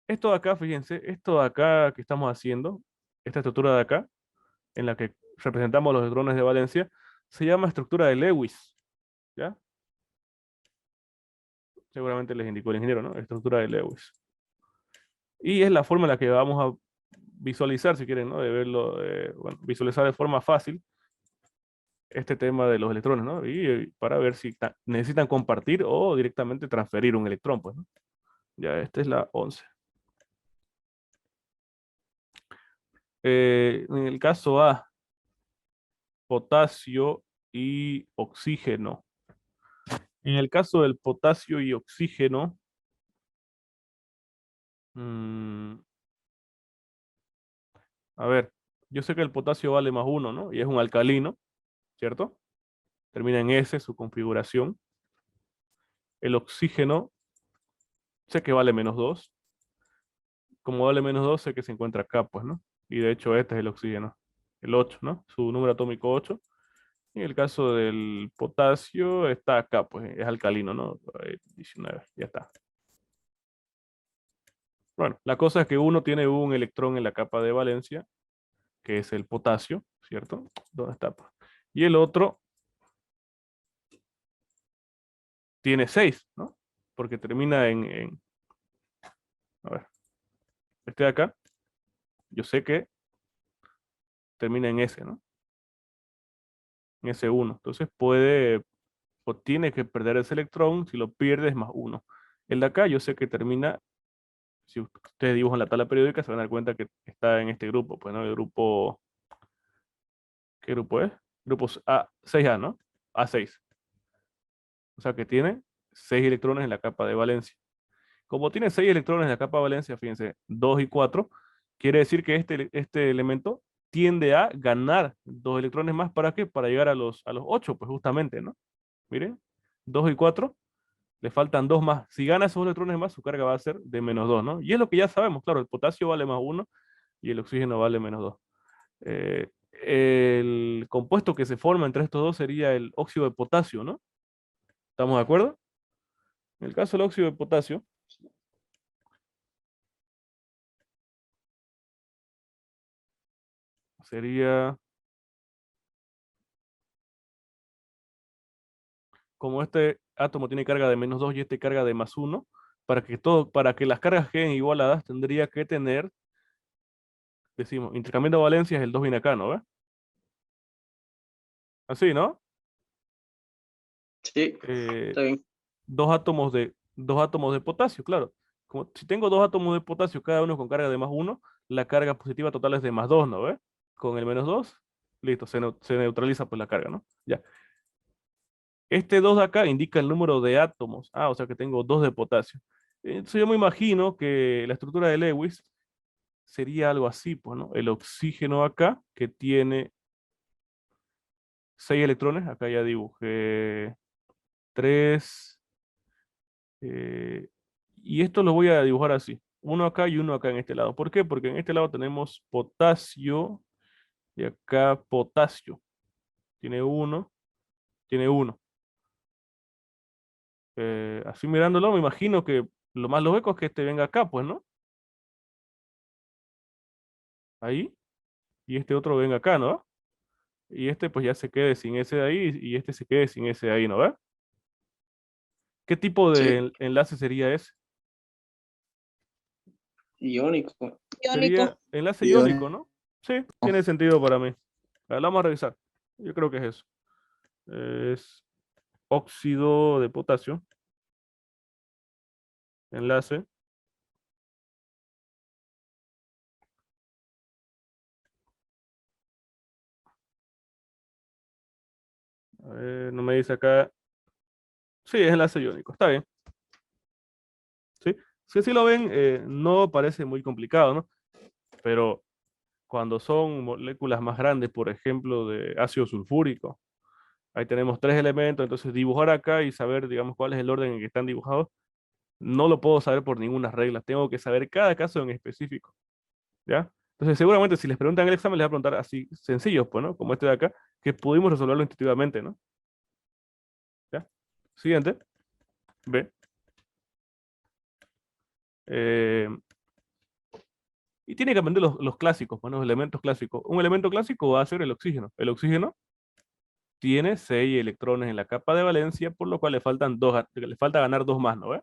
esto de acá, fíjense, esto de acá que estamos haciendo, esta estructura de acá, en la que representamos los electrones de valencia, se llama estructura de Lewis, ¿ya? Seguramente les indicó el ingeniero, ¿no? Estructura de Lewis. Y es la forma en la que vamos a visualizar, si quieren, ¿no? De verlo, bueno, visualizar de forma fácil este tema de los electrones, ¿no? Y para ver si necesitan compartir o directamente transferir un electrón, pues, ¿no? Ya, esta es la 11. En el caso A, potasio y oxígeno. En el caso del potasio y oxígeno, a ver, yo sé que el potasio vale más 1, ¿no? Y es un alcalino, ¿cierto? Termina en S su configuración. El oxígeno, sé que vale menos 2. Como vale menos 2, sé que se encuentra acá, pues, ¿no? Y de hecho este es el oxígeno, el 8, ¿no? Su número atómico 8. En el caso del potasio está acá, pues es alcalino, ¿no? 19, ya está. Bueno, la cosa es que uno tiene un electrón en la capa de valencia, que es el potasio, ¿cierto? ¿Dónde está? Pues? Y el otro tiene 6, ¿no? Porque termina a ver, este de acá, yo sé que termina en S, ¿no? En S1. Entonces puede, o tiene que perder ese electrón, si lo pierde es más 1. El de acá yo sé que termina, si ustedes dibujan la tabla periódica se van a dar cuenta que está en este grupo, pues, ¿no? El grupo, ¿qué grupo es? Grupo A, 6A, ¿no? A6. O sea que tiene 6 electrones en la capa de valencia. Como tiene 6 electrones en la capa de valencia, fíjense, 2 y 4, quiere decir que este elemento tiende a ganar 2 electrones más. ¿Para qué? Para llegar a los 8, pues justamente, ¿no? Miren, 2 y 4, le faltan 2 más. Si gana esos electrones más, su carga va a ser de menos 2, ¿no? Y es lo que ya sabemos, claro, el potasio vale más 1 y el oxígeno vale menos 2. El compuesto que se forma entre estos dos sería el óxido de potasio, ¿no? ¿Estamos de acuerdo? En el caso del óxido de potasio, sería, como este átomo tiene carga de menos 2 y este carga de más 1, para que las cargas queden igualadas, tendría que tener, decimos, intercambiando valencias, el 2 viene acá, ¿no? ¿Ve? Así, ¿no?
Sí,
Eh,
está bien.
dos átomos de potasio, claro. Como si tengo dos átomos de potasio, cada uno con carga de más 1, la carga positiva total es de más 2, ¿no? ¿Ve? Con el menos 2, listo, se neutraliza pues la carga, ¿no? Ya. Este 2 de acá indica el número de átomos. Ah, o sea que tengo 2 de potasio. Entonces yo me imagino que la estructura de Lewis sería algo así, pues, ¿no? El oxígeno acá, que tiene 6 electrones, acá ya dibujé 3, y esto lo voy a dibujar así, uno acá y uno acá en este lado. ¿Por qué? Porque en este lado tenemos potasio y acá potasio. Tiene uno, tiene uno. Así mirándolo, me imagino que lo más lógico es que este venga acá, pues, ¿no? Ahí, y este otro venga acá, ¿no? Y este pues ya se quede sin ese de ahí y este se quede sin ese de ahí, ¿no ve? ¿Qué tipo
Sí,
de enlace sería ese?
iónico.
Iónico.
Sería enlace
Ion.
iónico, ¿no? Sí, tiene sentido para mí. A ver, vamos a revisar. Yo creo que es eso. Es óxido de potasio, enlace. A ver, no me dice acá Sí, es enlace iónico, está bien. ¿Sí? Si lo ven, no parece muy complicado, ¿no? Pero cuando son moléculas más grandes, por ejemplo, de ácido sulfúrico, ahí tenemos 3 elementos, entonces dibujar acá y saber, digamos, cuál es el orden en que están dibujados, no lo puedo saber por ninguna regla, tengo que saber cada caso en específico, ¿ya? Entonces, seguramente si les preguntan en el examen, les va a preguntar así sencillos, pues, ¿no? Como este de acá, que pudimos resolverlo intuitivamente, ¿no? ¿Ya? Siguiente. B. Eh, y tiene que aprender los clásicos, pues, ¿no? Los elementos clásicos. Un elemento clásico va a ser el oxígeno. El oxígeno tiene 6 electrones en la capa de valencia, por lo cual le faltan le falta ganar 2 más, ¿no ve?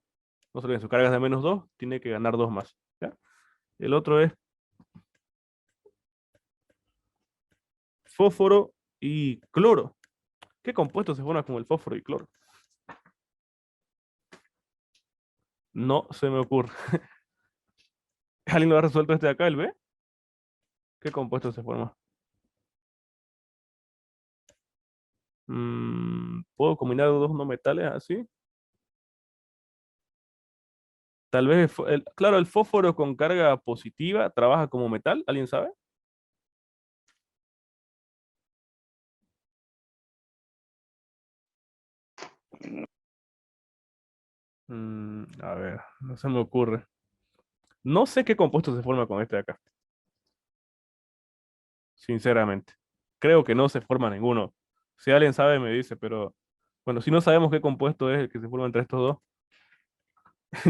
No se olviden, su carga es de -2, tiene que ganar 2 más, ¿ya? El otro es fósforo y cloro. ¿Qué compuesto se forma con el fósforo y cloro? No se me ocurre. ¿Alguien lo ha resuelto este de acá, el B? ¿Qué compuesto se forma? ¿Puedo combinar dos no metales así? Tal vez, claro, el fósforo con carga positiva trabaja como metal, ¿alguien sabe? A ver, no se me ocurre. No sé qué compuesto se forma con este de acá, sinceramente. Creo que no se forma ninguno. Si alguien sabe, me dice, pero bueno, si no sabemos qué compuesto es el que se forma entre estos dos,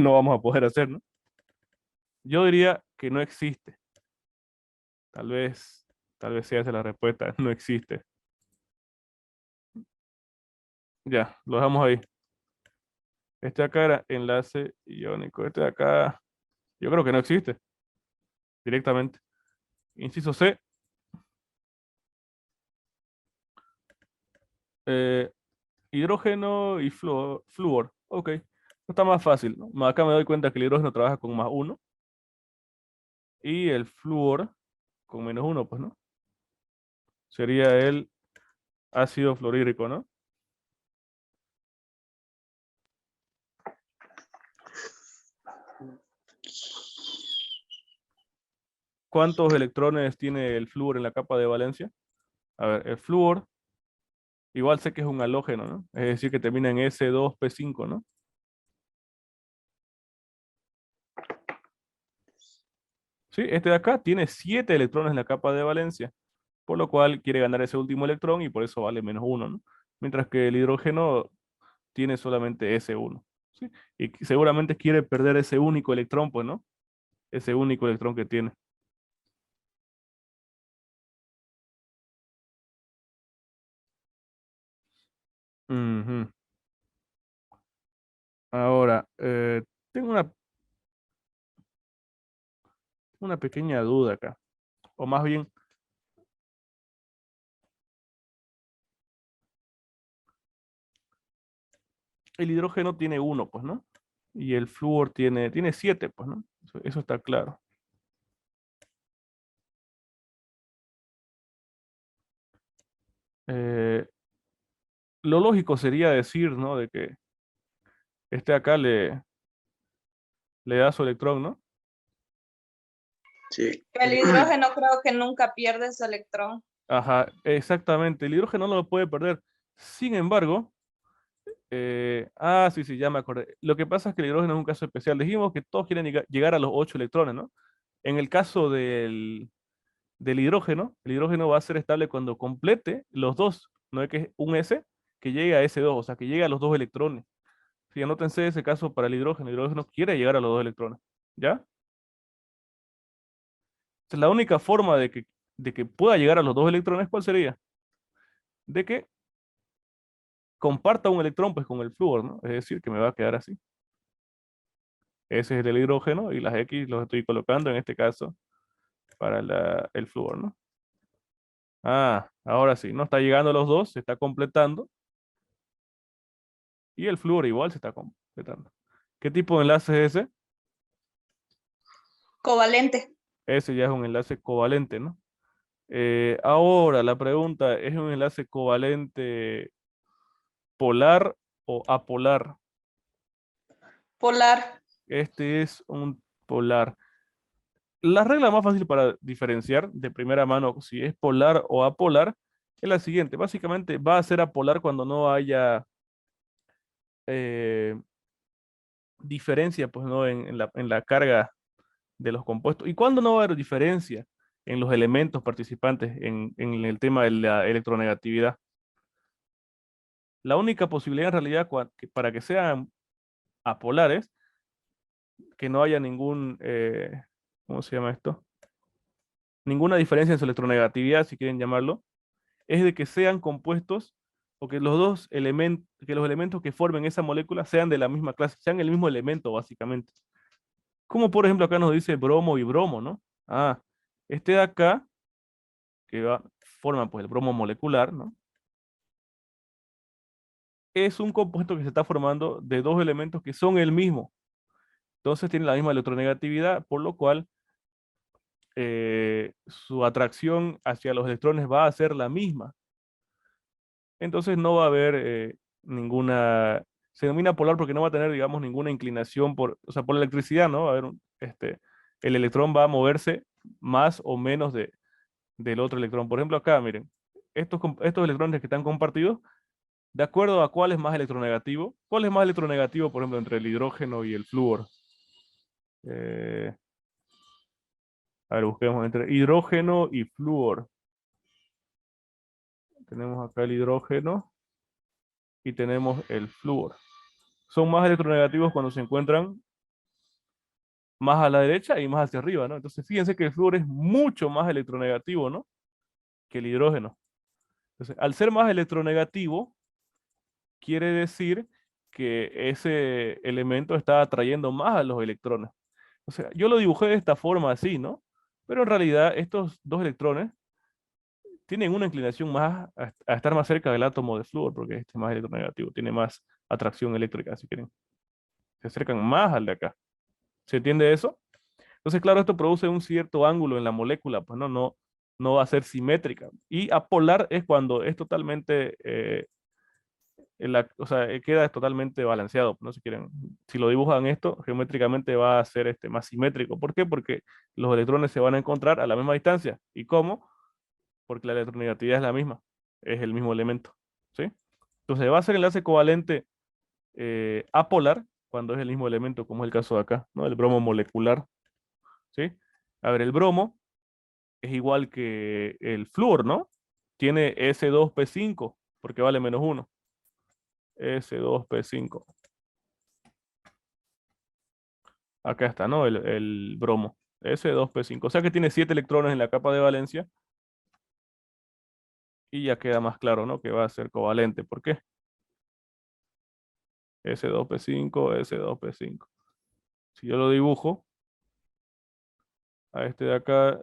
no vamos a poder hacer, ¿no? Yo diría que no existe. Tal vez, tal vez sea esa la respuesta, no existe. Ya, lo dejamos ahí. Este de acá era enlace iónico. Este de acá, yo creo que no existe directamente. Inciso C. eh, hidrógeno y flúor. Ok. Está más fácil, ¿no? Acá me doy cuenta que el hidrógeno trabaja con +1 y el flúor con -1, pues, ¿no? Sería el ácido fluorhídrico, ¿no? ¿Cuántos electrones tiene el flúor en la capa de valencia? A ver, el flúor, igual sé que es un halógeno, ¿no? Es decir, que termina en S2P5, ¿no? Sí, este de acá tiene 7 electrones en la capa de valencia, por lo cual quiere ganar ese último electrón y por eso vale -1, ¿no? Mientras que el hidrógeno tiene solamente S1, ¿sí? Y seguramente quiere perder ese único electrón, pues, ¿no? Ese único electrón que tiene. Ujú. Ahora, tengo una pequeña duda acá, o más bien, el hidrógeno tiene 1, pues, ¿no? Y el flúor tiene 7, pues, ¿no? Eso está claro. Eh, lo lógico sería decir, ¿no? De que este acá le da su electrón, ¿no?
Sí.
El hidrógeno creo que nunca pierde su electrón.
Ajá, exactamente. El hidrógeno no lo puede perder. Sin embargo, sí, ya me acordé. Lo que pasa es que el hidrógeno es un caso especial. Dijimos que todos quieren llegar a los 8 electrones, ¿no? En el caso del hidrógeno, el hidrógeno va a ser estable cuando complete los dos, no es que es un S, que llegue a S2, o sea, que llegue a los 2 electrones. Sí, anótense ese caso para el hidrógeno quiere llegar a los 2 electrones, ¿ya? Entonces, la única forma de que pueda llegar a los 2 electrones, ¿cuál sería? De que comparta un electrón pues con el flúor, ¿no? Es decir, que me va a quedar así. Ese es el hidrógeno y las X los estoy colocando en este caso para el flúor, ¿no? Ahora sí, no está llegando a los 2, se está completando y el flúor igual se está completando. ¿Qué tipo de enlace es ese?
Covalente.
Ese ya es un enlace covalente, ¿no? Ahora la pregunta, ¿es un enlace covalente polar o apolar?
Polar.
Este es un polar. La regla más fácil para diferenciar de primera mano si es polar o apolar es la siguiente. Básicamente va a ser apolar cuando no haya diferencia, pues, ¿no? en la carga de los compuestos. ¿Y cuándo no va a haber diferencia en los elementos participantes en el tema de la electronegatividad? La única posibilidad en realidad para que sean apolares, que no haya ningún, ¿cómo se llama esto? Ninguna diferencia en su electronegatividad, si quieren llamarlo, es de que sean compuestos o que los dos elementos, que los elementos que formen esa molécula sean de la misma clase, sean el mismo elemento, básicamente. Como por ejemplo acá nos dice bromo y bromo, ¿no? Ah, este de acá, forma pues el bromo molecular, ¿no? Es un compuesto que se está formando de dos elementos que son el mismo. Entonces tiene la misma electronegatividad, por lo cual su atracción hacia los electrones va a ser la misma. Entonces no va a haber ninguna, se denomina polar porque no va a tener, digamos, ninguna inclinación o sea, por la electricidad, ¿no? Va a haber el electrón va a moverse más o menos del otro electrón. Por ejemplo, acá, miren, estos electrones que están compartidos, de acuerdo a cuál es más electronegativo. ¿Cuál es más electronegativo, por ejemplo, entre el hidrógeno y el flúor? A ver, busquemos entre hidrógeno y flúor. Tenemos acá el hidrógeno y tenemos el flúor. Son más electronegativos cuando se encuentran más a la derecha y más hacia arriba, ¿no? Entonces, fíjense que el flúor es mucho más electronegativo, ¿no? Que el hidrógeno. Entonces, al ser más electronegativo, quiere decir que ese elemento está atrayendo más a los electrones. O sea, yo lo dibujé de esta forma así, ¿no? Pero en realidad estos dos electrones tienen una inclinación más a estar más cerca del átomo de flúor, porque este es más electronegativo, tiene más atracción eléctrica, si quieren. Se acercan más al de acá. ¿Se entiende eso? Entonces, claro, esto produce un cierto ángulo en la molécula, pues no va a ser simétrica. Y apolar es cuando es totalmente, o sea, queda totalmente balanceado, ¿no? Si quieren, si lo dibujan esto, geométricamente va a ser más simétrico. ¿Por qué? Porque los electrones se van a encontrar a la misma distancia. ¿Y cómo? Porque la electronegatividad es la misma, es el mismo elemento, ¿sí? Entonces va a ser enlace covalente apolar cuando es el mismo elemento, como es el caso de acá, ¿no? El bromo molecular, ¿sí? A ver, el bromo es igual que el flúor, ¿no? Tiene S2P5, porque vale -1. S2P5. Acá está, ¿no? El bromo. S2P5. O sea que tiene 7 electrones en la capa de valencia. Y ya queda más claro, ¿no? Que va a ser covalente. ¿Por qué? S2P5, S2P5. Si yo lo dibujo, a este de acá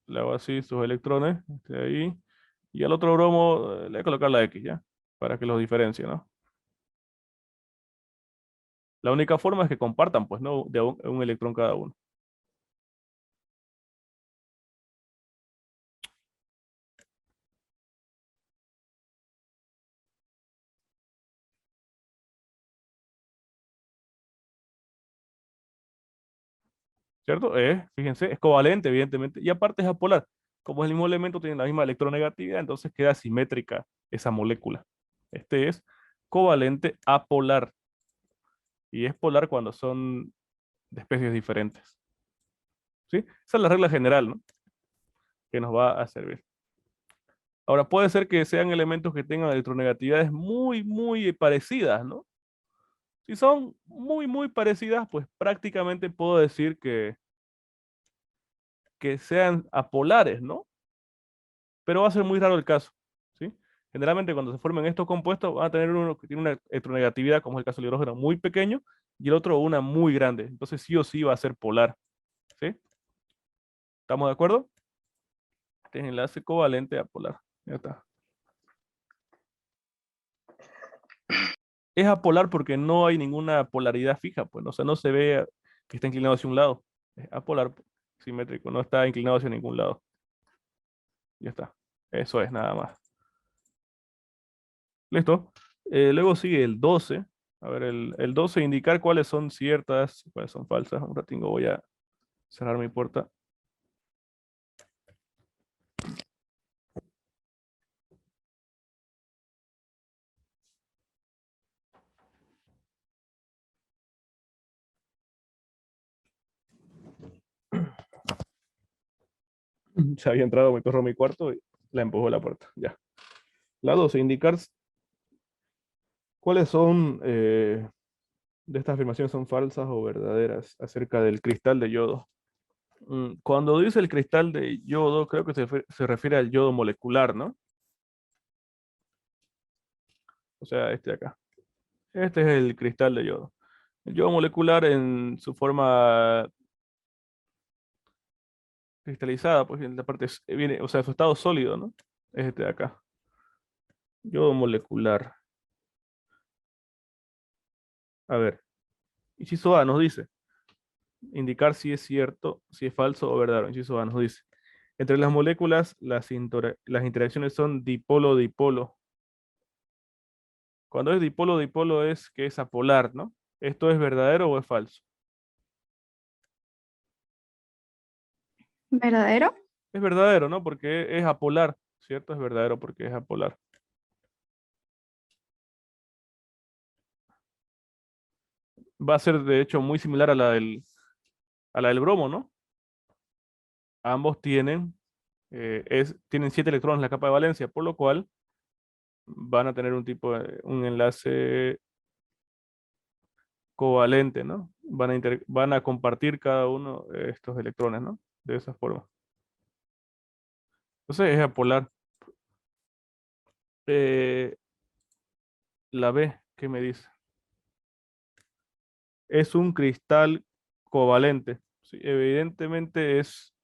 le hago así sus electrones, este de ahí, y al otro bromo le voy a colocar la X, ¿ya? Para que los diferencie, ¿no? La única forma es que compartan, pues, ¿no? De un electrón cada uno. ¿Cierto? Fíjense, es covalente, evidentemente, y aparte es apolar. Como es el mismo elemento, tiene la misma electronegatividad, entonces queda simétrica esa molécula. Este es covalente apolar. Y es polar cuando son de especies diferentes. ¿Sí? Esa es la regla general, ¿no? Que nos va a servir. Ahora, puede ser que sean elementos que tengan electronegatividades muy, muy parecidas, ¿no? Si son muy, muy parecidas, pues prácticamente puedo decir que sean apolares, ¿no? Pero va a ser muy raro el caso, ¿sí? Generalmente cuando se formen estos compuestos van a tener uno que tiene una electronegatividad, como es el caso del hidrógeno, muy pequeño, y el otro una muy grande. Entonces sí o sí va a ser polar, ¿sí? ¿Estamos de acuerdo? Este es enlace covalente a polar. Ya está. Es apolar porque no hay ninguna polaridad fija, pues, o sea, no se ve que está inclinado hacia un lado. Es apolar simétrico, no está inclinado hacia ningún lado. Ya está. Eso es nada más. ¿Listo? Luego sigue el 12. A ver, el 12, indicar cuáles son ciertas, cuáles son falsas. Un ratingo voy a cerrar mi puerta. Se había entrado mi perro a mi cuarto y la empujó a la puerta. Ya. La 12, indicar cuáles son de estas afirmaciones son falsas o verdaderas acerca del cristal de yodo. Cuando dice el cristal de yodo, creo que se refiere al yodo molecular, ¿no? O sea, este de acá. Este es el cristal de yodo. El yodo molecular en su forma cristalizada, pues en la parte viene, o sea, su estado sólido, ¿no? Es este de acá. Yodo molecular. A ver, inciso A nos dice, indicar si es cierto, si es falso o verdadero. Inciso A nos dice, entre las moléculas las interacciones son dipolo-dipolo. Cuando es dipolo-dipolo es que es apolar, ¿no? ¿Esto es verdadero o es falso?
¿Verdadero?
Es verdadero, ¿no? Porque es apolar, ¿cierto? Es verdadero porque es apolar. Va a ser, de hecho, muy similar a la del bromo, ¿no? Ambos tienen 7 electrones en la capa de valencia, por lo cual van a tener un enlace covalente, ¿no? Van a compartir cada uno de estos electrones, ¿no? De esa forma. Entonces es apolar. Eh, la B, ¿qué me dice? Es un cristal covalente. Sí, evidentemente es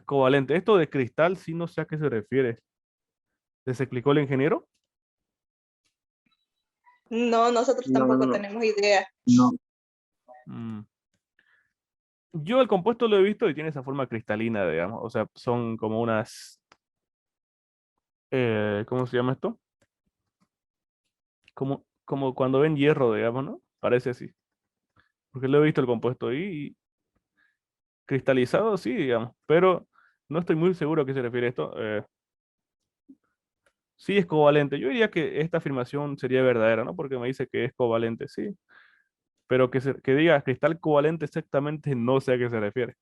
covalente. Esto de cristal sí no sé a qué se refiere. ¿Les explicó el ingeniero?
No, nosotros
No,
tampoco
no,
tenemos idea.
no.
Mm. Yo el compuesto lo he visto y tiene esa forma cristalina, digamos. O sea, son como unas... ¿cómo se llama esto? Como cuando ven hierro, digamos, ¿no? Parece así. Porque lo he visto el compuesto y cristalizado, sí, digamos. Pero no estoy muy seguro a qué se refiere esto. Sí es covalente. Yo diría que esta afirmación sería verdadera, ¿no? Porque me dice que es covalente, sí. Pero que diga cristal covalente exactamente no sé a qué se refiere.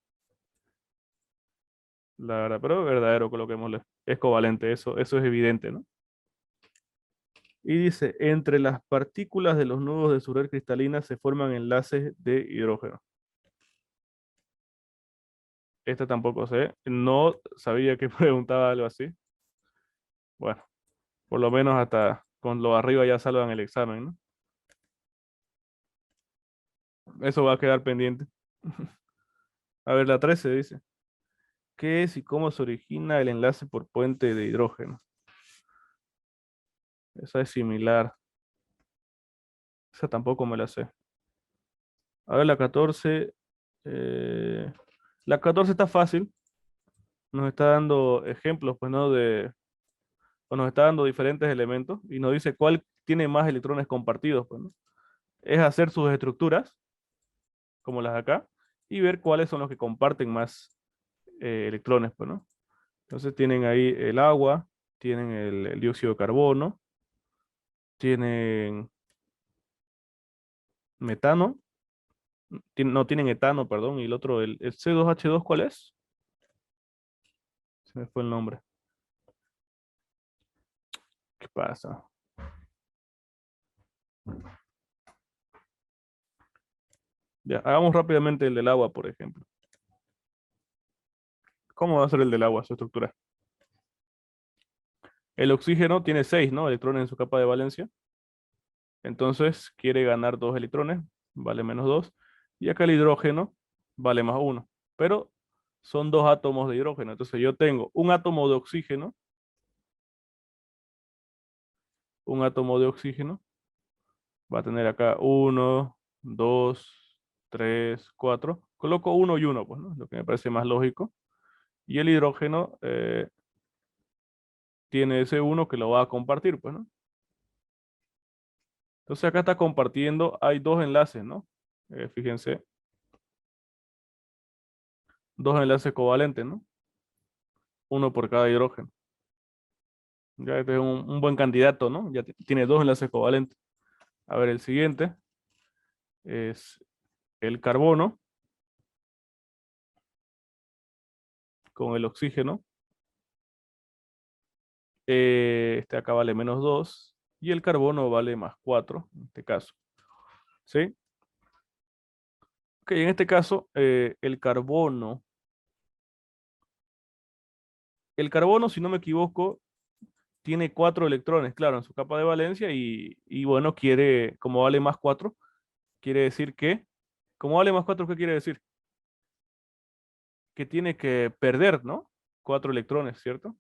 La verdad, pero verdadero, coloquémosle. Es covalente, eso es evidente, ¿no? Y dice, entre las partículas de los nudos de su red cristalina se forman enlaces de hidrógeno. Esta tampoco sé. No sabía que preguntaba algo así. Bueno, por lo menos hasta con lo arriba ya salvan el examen, ¿no? Eso va a quedar pendiente. A ver, la 13 dice. ¿Qué es y cómo se origina el enlace por puente de hidrógeno? Esa es similar. Esa tampoco me la sé. A ver, la 14. La 14 está fácil. Nos está dando ejemplos, pues, ¿no? O nos está dando diferentes elementos y nos dice cuál tiene más electrones compartidos, pues, ¿no? Es hacer sus estructuras, como las de acá, y ver cuáles son los que comparten más electrones, pues, ¿no? Entonces tienen ahí el agua, tienen el dióxido de carbono, tienen metano, no tienen etano, perdón, y el otro, el C2H2, ¿cuál es? Se me fue el nombre. ¿Qué pasa? Ya, hagamos rápidamente el del agua, por ejemplo. ¿Cómo va a ser el del agua, su estructura? El oxígeno tiene 6, ¿no? Electrones en su capa de valencia. Entonces quiere ganar 2 electrones, vale menos 2. Y acá el hidrógeno vale más 1. Pero son 2 átomos de hidrógeno. Entonces yo tengo un átomo de oxígeno. Un átomo de oxígeno va a tener acá 1, 2, 3, 4. Coloco 1 y 1, pues, ¿no? Lo que me parece más lógico. Y el hidrógeno tiene ese 1 que lo va a compartir, pues, ¿no? Entonces acá está compartiendo, hay dos enlaces, ¿no? Fíjense, dos enlaces covalentes, ¿no? Uno por cada hidrógeno. Ya este es un buen candidato, ¿no? Ya tiene dos enlaces covalentes. A ver, el siguiente es el carbono con el oxígeno. Este acá vale -2 y el carbono vale +4 en este caso. ¿Sí? Ok, en este caso, el carbono, si no me equivoco, tiene 4 electrones, claro, en su capa de valencia y bueno, quiere, como vale +4, quiere decir que, como vale +4, ¿qué quiere decir? Que tiene que perder, ¿no? 4 electrones, ¿cierto?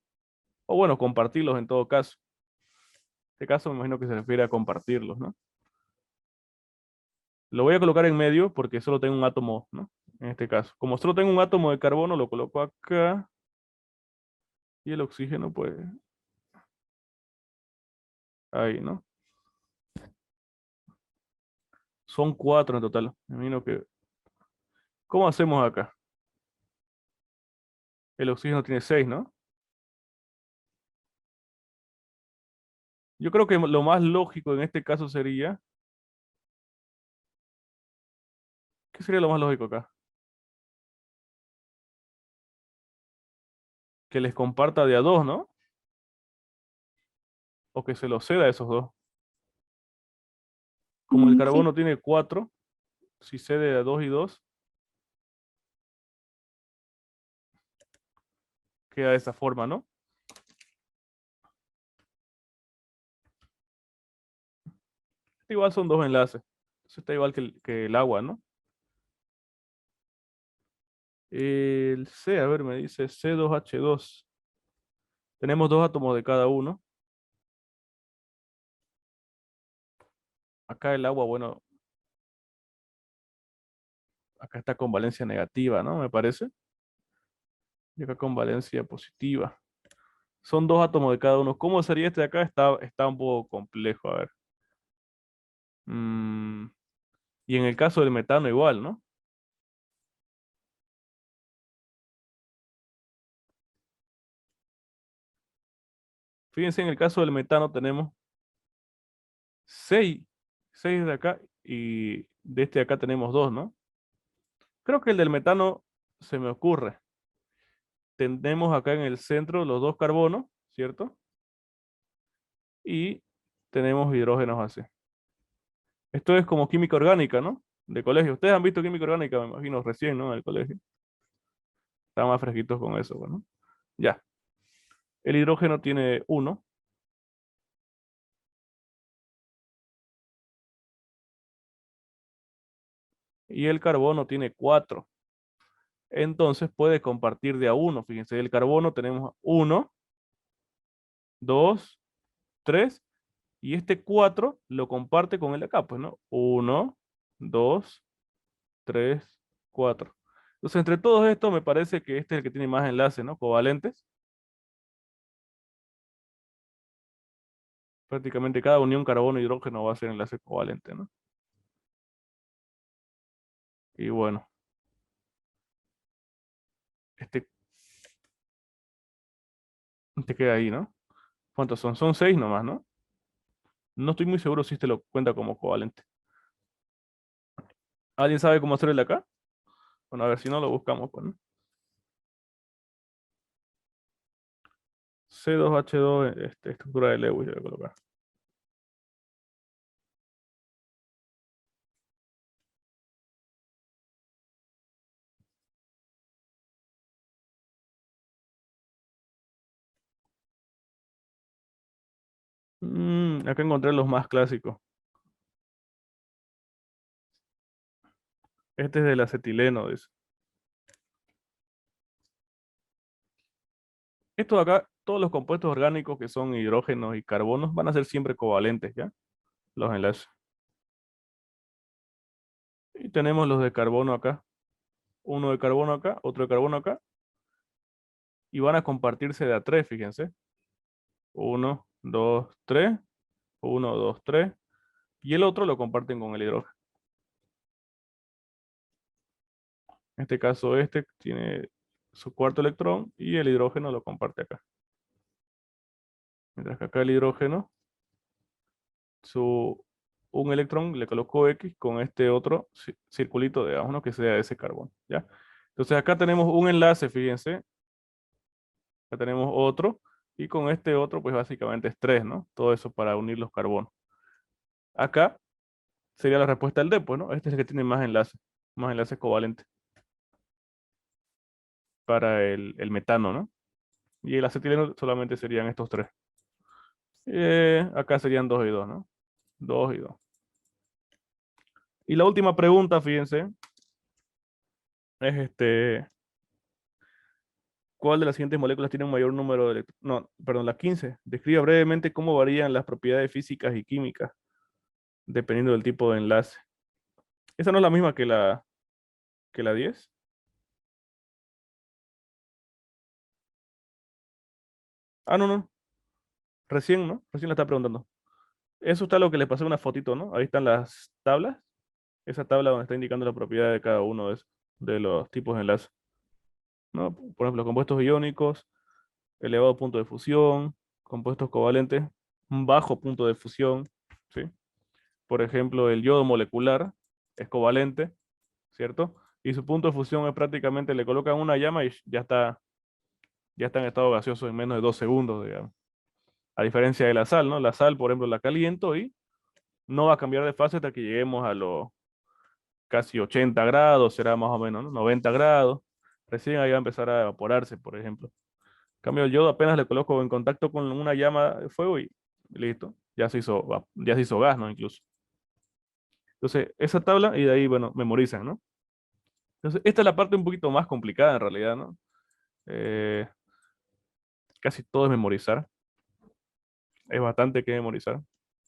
O bueno, compartirlos en todo caso. En este caso me imagino que se refiere a compartirlos, ¿no? Lo voy a colocar en medio porque solo tengo un átomo, ¿no? En este caso. Como solo tengo un átomo de carbono, lo coloco acá. Y el oxígeno, pues, ahí, ¿no? Son 4 en total. Me imagino que... ¿Cómo hacemos acá? El oxígeno tiene 6, ¿no? Yo creo que lo más lógico en este caso sería... ¿Qué sería lo más lógico acá? Que les comparta de a 2, ¿no? O que se lo ceda a esos dos. Como el
Sí,
carbono tiene 4, si cede de a 2 y 2, queda de esa forma, ¿no? Igual son dos enlaces. Eso está igual que el agua, ¿no? El C, a ver, me dice C2H2. Tenemos dos átomos de cada uno. Acá el agua, bueno, acá está con valencia negativa, ¿no? Me parece. Y acá con valencia positiva. Son dos átomos de cada uno. ¿Cómo sería este de acá? Está un poco complejo, a ver. Mm, y en el caso del metano igual, ¿no? Fíjense, en el caso del metano tenemos 6 de acá y de este de acá tenemos 2, ¿no? Creo que el del metano se me ocurre. Tenemos acá en el centro los dos carbonos, ¿cierto? Y tenemos hidrógenos así. Esto es como química orgánica, ¿no? De colegio. Ustedes han visto química orgánica, me imagino, recién, ¿no? En el colegio. Están más fresquitos con eso, bueno. Ya. El hidrógeno tiene 1. Y el carbono tiene 4. Entonces puede compartir de a 1. Fíjense, el carbono tenemos 1, 2, 3. Y este 4 lo comparte con el de acá, pues, ¿no? 1, 2, 3, 4. Entonces, entre todos estos, me parece que este es el que tiene más enlaces, ¿no? Covalentes. Prácticamente cada unión carbono-hidrógeno va a ser enlace covalente, ¿no? Y bueno, este, este queda ahí, ¿no? ¿Cuántos son? Son 6 nomás, ¿no? No estoy muy seguro si este lo cuenta como covalente. ¿Alguien sabe cómo hacer el de acá? Bueno, a ver si no lo buscamos, pues, ¿no? C2H2, estructura de Lewis, voy a colocar. Acá encontré los más clásicos. Este es del acetileno, dice. Esto de acá, todos los compuestos orgánicos que son hidrógenos y carbonos van a ser siempre covalentes, ¿ya? Los enlaces. Y tenemos los de carbono acá. Uno de carbono acá, otro de carbono acá. Y van a compartirse de a 3, fíjense. 1, 2, 3. 1, 2, 3. y el otro lo comparten con el hidrógeno. En este caso, este tiene su cuarto electrón y el hidrógeno lo comparte acá. Mientras que acá el hidrógeno, un electrón le colocó X con este otro circulito, digamos, ¿no? Que sea ese carbono, ¿ya? Entonces acá tenemos un enlace, fíjense. Acá tenemos otro, y con este otro, pues básicamente es 3, ¿no? Todo eso para unir los carbonos. Acá sería la respuesta del D, pues, ¿no? Este es el que tiene más enlaces covalentes para el metano, ¿no? Y el acetileno solamente serían estos 3. Acá serían 2 y 2, ¿no? 2 y 2. Y la última pregunta, fíjense, es ¿cuál de las siguientes moléculas tiene un mayor número de electrones? No, perdón, la 15. Describe brevemente cómo varían las propiedades físicas y químicas dependiendo del tipo de enlace. Esa no es la misma que la 10. Ah, no, no. Recién, ¿no? Recién la está preguntando. Eso está lo que les pasé una fotito, ¿no? Ahí están las tablas. Esa tabla donde está indicando la propiedad de cada uno de los tipos de enlace, ¿no? Por ejemplo, compuestos iónicos, elevado punto de fusión, compuestos covalentes, un bajo punto de fusión, ¿sí? Por ejemplo, el yodo molecular es covalente, ¿cierto? Y su punto de fusión es prácticamente, le colocan una llama y ya está en estado gaseoso en menos de 2 segundos, digamos. A diferencia de la sal, ¿no? La sal, por ejemplo, la caliento y no va a cambiar de fase hasta que lleguemos a los casi 80 grados, será más o menos, ¿no? 90 grados. Recién ahí va a empezar a evaporarse, por ejemplo. En cambio, el yodo apenas le coloco en contacto con una llama de fuego y listo. Ya se hizo gas, ¿no? Incluso. Entonces, esa tabla y de ahí, bueno, memorizan, ¿no? Entonces, esta es la parte un poquito más complicada en realidad, ¿no? Casi todo es memorizar. Es bastante que memorizar.